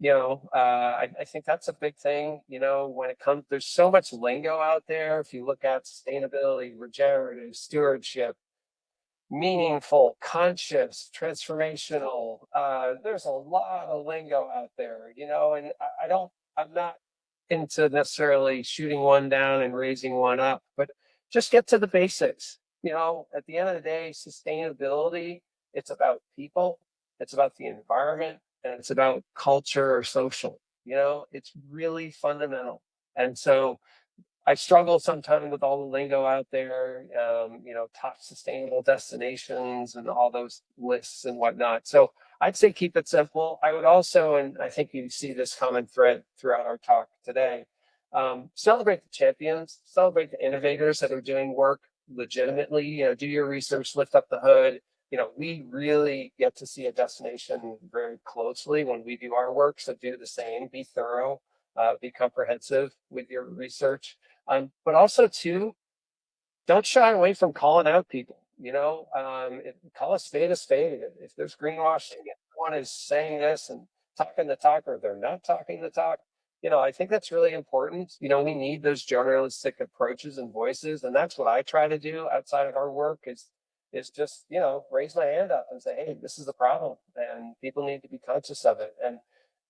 think that's a big thing. When it comes, there's so much lingo out there. If you look at sustainability, regenerative, stewardship, meaningful, conscious, transformational, there's a lot of lingo out there, and I'm not into necessarily shooting one down and raising one up, but just get to the basics. At the end of the day, sustainability, it's about people, it's about the environment, and it's about culture or social. It's really fundamental. And so I struggle sometimes with all the lingo out there, top sustainable destinations and all those lists and whatnot. So I'd say keep it simple. I would also, and I think you see this common thread throughout our talk today, celebrate the champions, celebrate the innovators that are doing work legitimately. Do your research, lift up the hood. We really get to see a destination very closely when we do our work. So do the same, be thorough, be comprehensive with your research. But also too, don't shy away from calling out people. Call a spade a spade. If there's greenwashing, if one is saying this and talking the talk, or they're not talking the talk, I think that's really important. We need those journalistic approaches and voices, and that's what I try to do outside of our work is just raise my hand up and say, hey, this is the problem, and people need to be conscious of it. And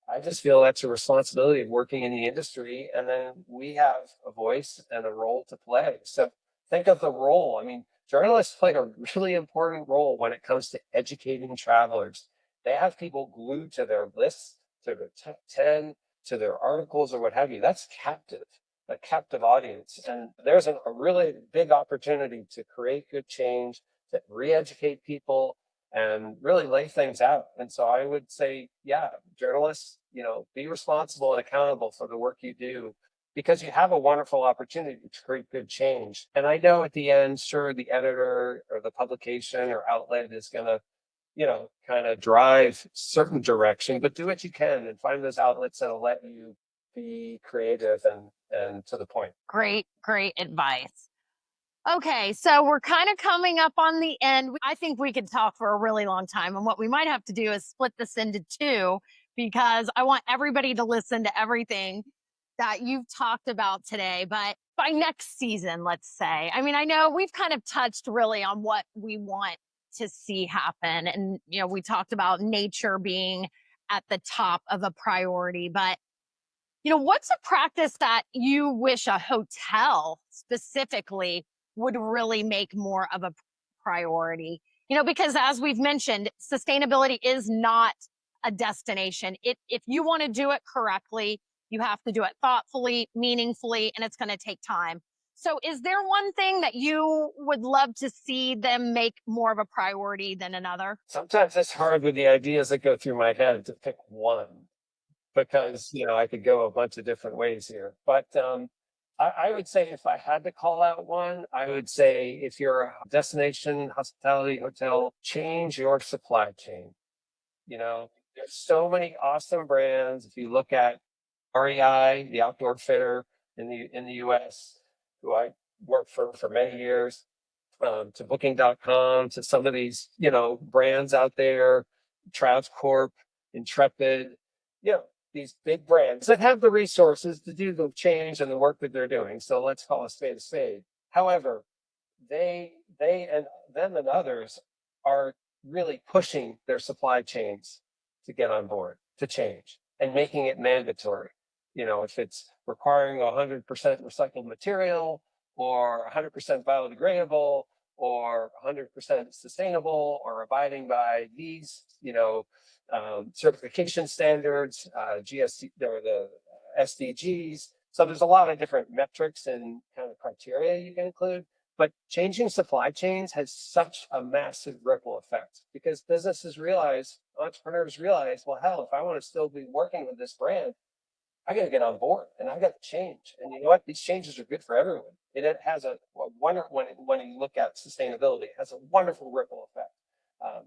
I just feel that's a responsibility of working in the industry. And then we have a voice and a role to play. So think of the role. I mean, journalists play a really important role when it comes to educating travelers. They have people glued to their lists, to their top 10, to their articles or what have you. That's a captive audience. And there's a really big opportunity to create good change, to re-educate people, and really lay things out. And so I would say, yeah, journalists, be responsible and accountable for the work you do, because you have a wonderful opportunity to create good change. And I know at the end, sure, the editor or the publication or outlet is going to, kind of drive certain direction, but do what you can and find those outlets that'll let you be creative and to the point. Great, great advice. Okay, so we're kind of coming up on the end. I think we could talk for a really long time. And what we might have to do is split this into two, because I want everybody to listen to everything that you've talked about today. But by next season, let's say, I mean, I know we've kind of touched really on what we want to see happen. And, we talked about nature being at the top of a priority. But what's a practice that you wish a hotel specifically would really make more of a priority? Because as we've mentioned, sustainability is not a destination. If you want to do it correctly, you have to do it thoughtfully, meaningfully, and it's going to take time. So, is there one thing that you would love to see them make more of a priority than another? Sometimes it's hard with the ideas that go through my head to pick one because, I could go a bunch of different ways here. But I would say if I had to call out one, I would say if you're a destination hospitality hotel, change your supply chain. There's so many awesome brands. If you look at REI, the outdoor fitter in the US, who I worked for many years, to Booking.com, to some of these, brands out there, Trav Corp, Intrepid, you know, these big brands that have the resources to do the change and the work that they're doing. So let's call a spade a spade. However, they and them and others are really pushing their supply chains to get on board, to change and making it mandatory. If it's requiring 100% recycled material or 100% biodegradable or 100% sustainable or abiding by these, certification standards, GST or the SDGs. So there's a lot of different metrics and kind of criteria you can include. But changing supply chains has such a massive ripple effect because entrepreneurs realize, well, hell, if I want to still be working with this brand, I got to get on board and I got to change. And you know what? These changes are good for everyone. It has a wonderful, when you look at sustainability, it has a wonderful ripple effect.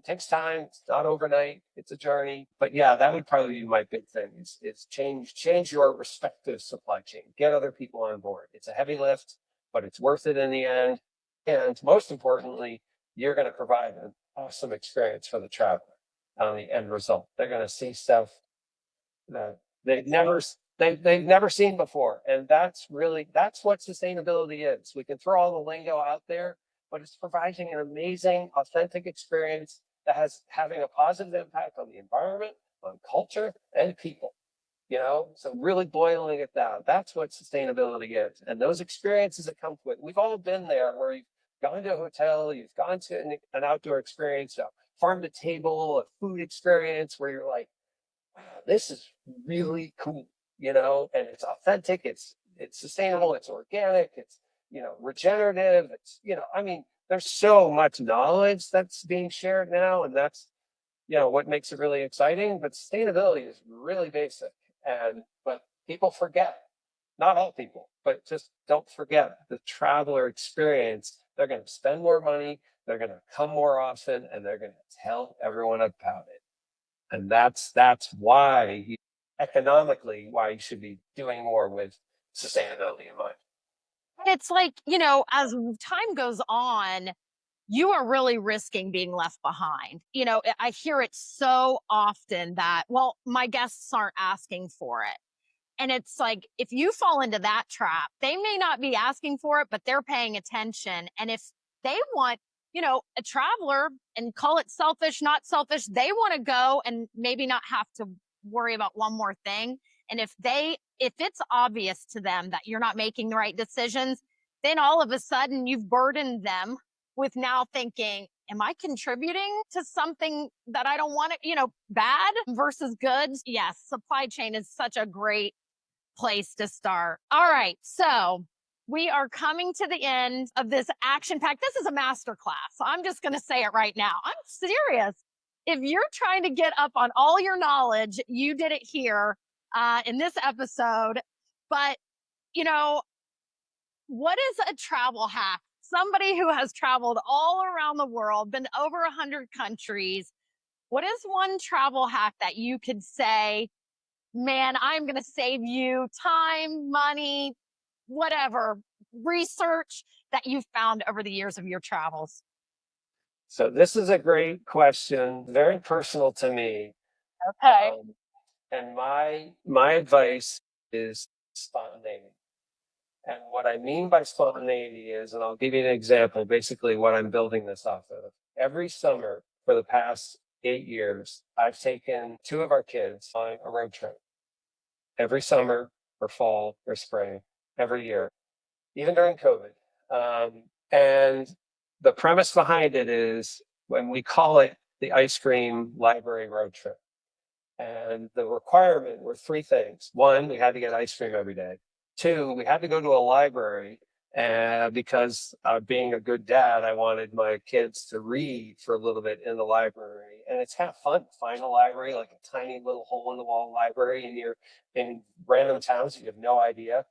Takes time. It's not overnight. It's a journey. But yeah, that would probably be my big thing is change your respective supply chain. Get other people on board. It's a heavy lift, but it's worth it in the end. And most importantly, you're going to provide an awesome experience for the traveler on the end result. They're going to see stuff that they've never seen before. And that's what sustainability is. We can throw all the lingo out there, but it's providing an amazing, authentic experience that has having a positive impact on the environment, on culture, and people. So really boiling it down, that's what sustainability is. And those experiences that come with it, we've all been there where you've gone to a hotel, you've gone to an outdoor experience, a farm to table, a food experience where you're like, wow, this is really cool, and it's authentic, it's sustainable, it's organic, it's, regenerative, there's so much knowledge that's being shared now, and that's, what makes it really exciting. But sustainability is really basic, but people forget. Not all people, but just don't forget the traveler experience. They're going to spend more money, they're going to come more often, and they're going to tell everyone about it. And that's why economically why you should be doing more with sustainability in mind. It's like, as time goes on, you are really risking being left behind. I hear it so often that, well, my guests aren't asking for it. And it's like, if you fall into that trap, they may not be asking for it, but they're paying attention. And if they want, a traveler, and call it selfish, not selfish, they want to go and maybe not have to worry about one more thing. And if it's obvious to them that you're not making the right decisions, then all of a sudden you've burdened them with now thinking, am I contributing to something that I don't want to, bad versus good? Yes, supply chain is such a great place to start. All right. So we are coming to the end of this action pack. This is a master class. I'm just going to say it right now. I'm serious. If you're trying to get up on all your knowledge, you did it here in this episode. But, what is a travel hack? Somebody who has traveled all around the world, been to over 100 countries. What is one travel hack that you could say, man, I'm going to save you time, money, whatever, research that you've found over the years of your travels? So this is a great question, very personal to me. Okay. And my advice is spontaneity. And what I mean by spontaneity is, and I'll give you an example, basically what I'm building this off of. Every summer for the past 8 years, I've taken two of our kids on a road trip. Every summer or fall or spring, every year, even during COVID. And the premise behind it is when we call it the ice cream library road trip. And the requirement were three things. One, we had to get ice cream every day. Two, we had to go to a library And because being a good dad, I wanted my kids to read for a little bit in the library. And it's kind of fun to find a library, like a tiny little hole in the wall library in random towns you have no idea.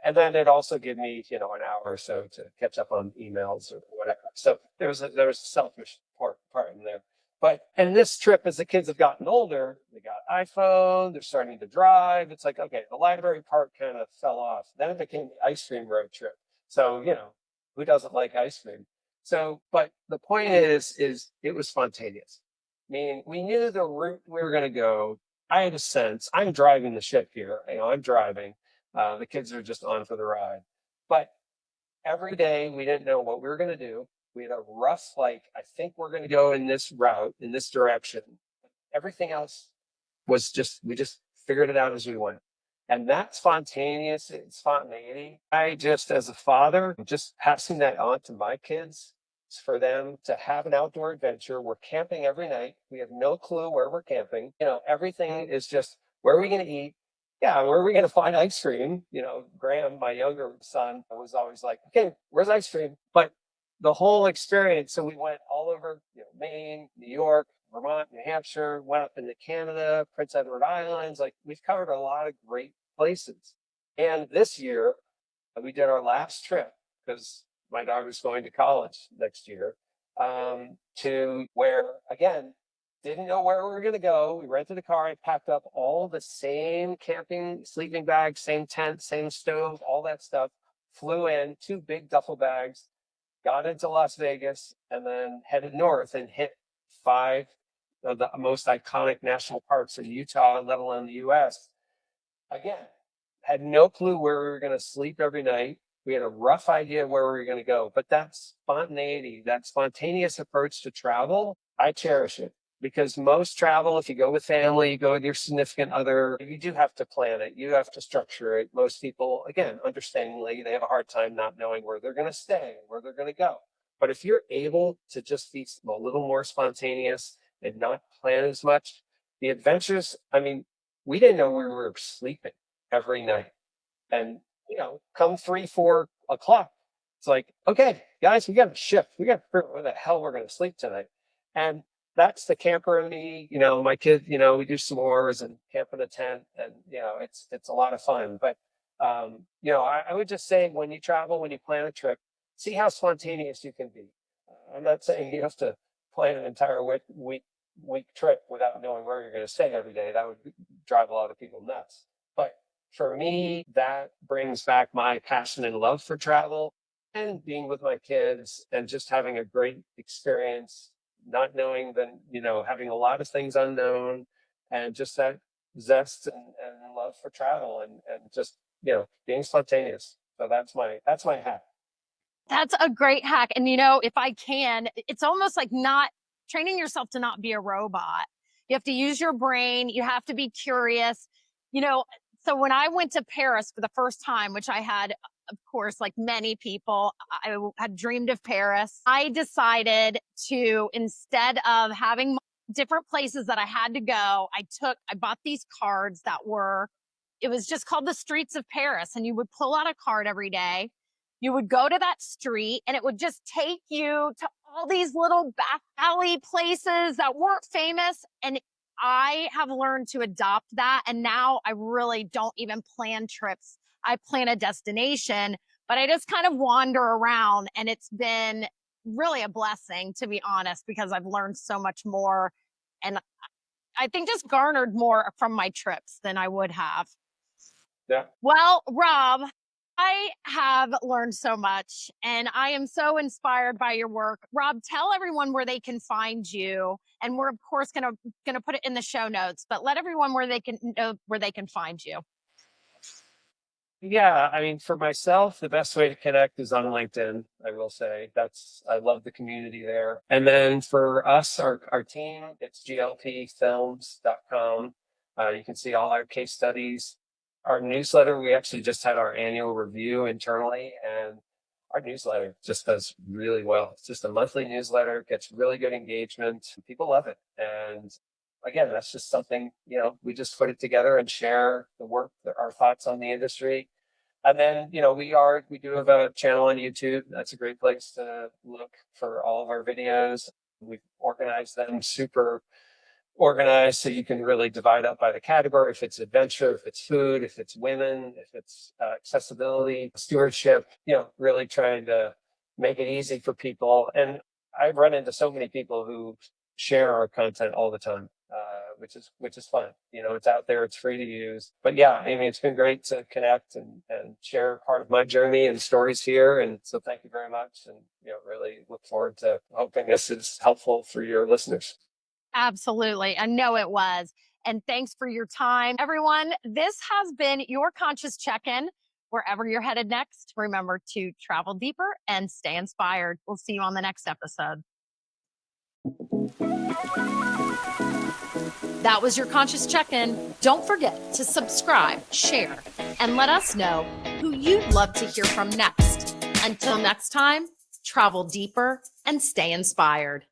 And then it also gave me, an hour or so to catch up on emails or whatever. So there was a selfish part in there. But and this trip, as the kids have gotten older, they got iPhone, they're starting to drive. It's like, okay, the library part kind of fell off. Then it became the ice cream road trip. So, who doesn't like ice cream? So, but the point is it was spontaneous. I mean, we knew the route we were going to go. I had a sense. I'm driving the ship here. I'm driving. The kids are just on for the ride. But every day we didn't know what we were going to do. We had a rough, like, I think we're going to go in this route, in this direction. Everything else was we just figured it out as we went. And that spontaneity, I just, as a father, just passing that on to my kids for them to have an outdoor adventure. We're camping every night. We have no clue where we're camping. Everything is just, where are we going to eat? Yeah, where are we going to find ice cream? Graham, my younger son, was always like, okay, where's ice cream? But the whole experience, so we went all over, Maine, New York, Vermont, New Hampshire, went up into Canada, Prince Edward Islands. Like, we've covered a lot of great places. And this year, we did our last trip because my daughter's going to college next year, to where, again, didn't know where we were going to go. We rented a car. I packed up all the same camping, sleeping bags, same tent, same stove, all that stuff. Flew in, 2 big duffel bags, got into Las Vegas, and then headed north and hit 5 of the most iconic national parks in Utah, let alone the US. Again, had no clue where we were going to sleep every night. We had a rough idea of where we were going to go, but that spontaneity, that spontaneous approach to travel, I cherish it. Because most travel, if you go with family, you go with your significant other, you do have to plan it. You have to structure it. Most people, again, understandingly, they have a hard time not knowing where they're going to stay, where they're going to go. But if you're able to just be a little more spontaneous and not plan as much, the adventures, I mean, we didn't know where we were sleeping every night. And, come 3, 4 o'clock, it's like, okay, guys, we got to shift. We got to figure out where the hell we're going to sleep tonight. And that's the camper in me. My kid, we do s'mores and camp in a tent, and, it's a lot of fun. But, I would just say, when you travel, when you plan a trip, see how spontaneous you can be. I'm not saying you have to plan an entire week trip without knowing where you're going to stay every day. That would drive a lot of people nuts. But for me, that brings back my passion and love for travel and being with my kids and just having a great experience, not knowing that, having a lot of things unknown, and just that zest and love for travel, and just, being spontaneous. So that's my hat. That's a great hack. And if I can, it's almost like not training yourself to not be a robot. You have to use your brain. You have to be curious. You know, so when I went to Paris for the first time, which I had, of course, like many people, I had dreamed of Paris. I decided to, instead of having different places that I had to go, I bought these cards it was just called the Streets of Paris. And you would pull out a card every day. You would go to that street and it would just take you to all these little back alley places that weren't famous. And I have learned to adopt that. And now I really don't even plan trips. I plan a destination, but I just kind of wander around, and it's been really a blessing, to be honest, because I've learned so much more. And I think just garnered more from my trips than I would have. Yeah. Well, Rob, I have learned so much, and I am so inspired by your work. Rob, tell everyone where they can find you, and we're of course gonna put it in the show notes. But let everyone where they can know where they can find you. Yeah, I mean, for myself, the best way to connect is on LinkedIn. I will say I love the community there. And then for us, our team, it's glpfilms.com. You can see all our case studies. Our newsletter, we actually just had our annual review internally, and our newsletter just does really well. It's just a monthly newsletter, gets really good engagement. People love it. And again, that's just something, we just put it together and share the work, our thoughts on the industry. And then, we do have a channel on YouTube. That's a great place to look for all of our videos. We've organized them super organized so you can really divide up by the category. If it's adventure, if it's food, if it's women, if it's accessibility, stewardship, really trying to make it easy for people. And I've run into so many people who share our content all the time, which is fun. It's out there, it's free to use. But yeah, Amy, it's been great to connect and share part of my journey and stories here. And so thank you very much. And really look forward to hoping this is helpful for your listeners. Absolutely. I know it was. And thanks for your time. Everyone, this has been your Conscious Check-in. Wherever you're headed next, remember to travel deeper and stay inspired. We'll see you on the next episode. That was your Conscious Check-in. Don't forget to subscribe, share, and let us know who you'd love to hear from next. Until next time, travel deeper and stay inspired.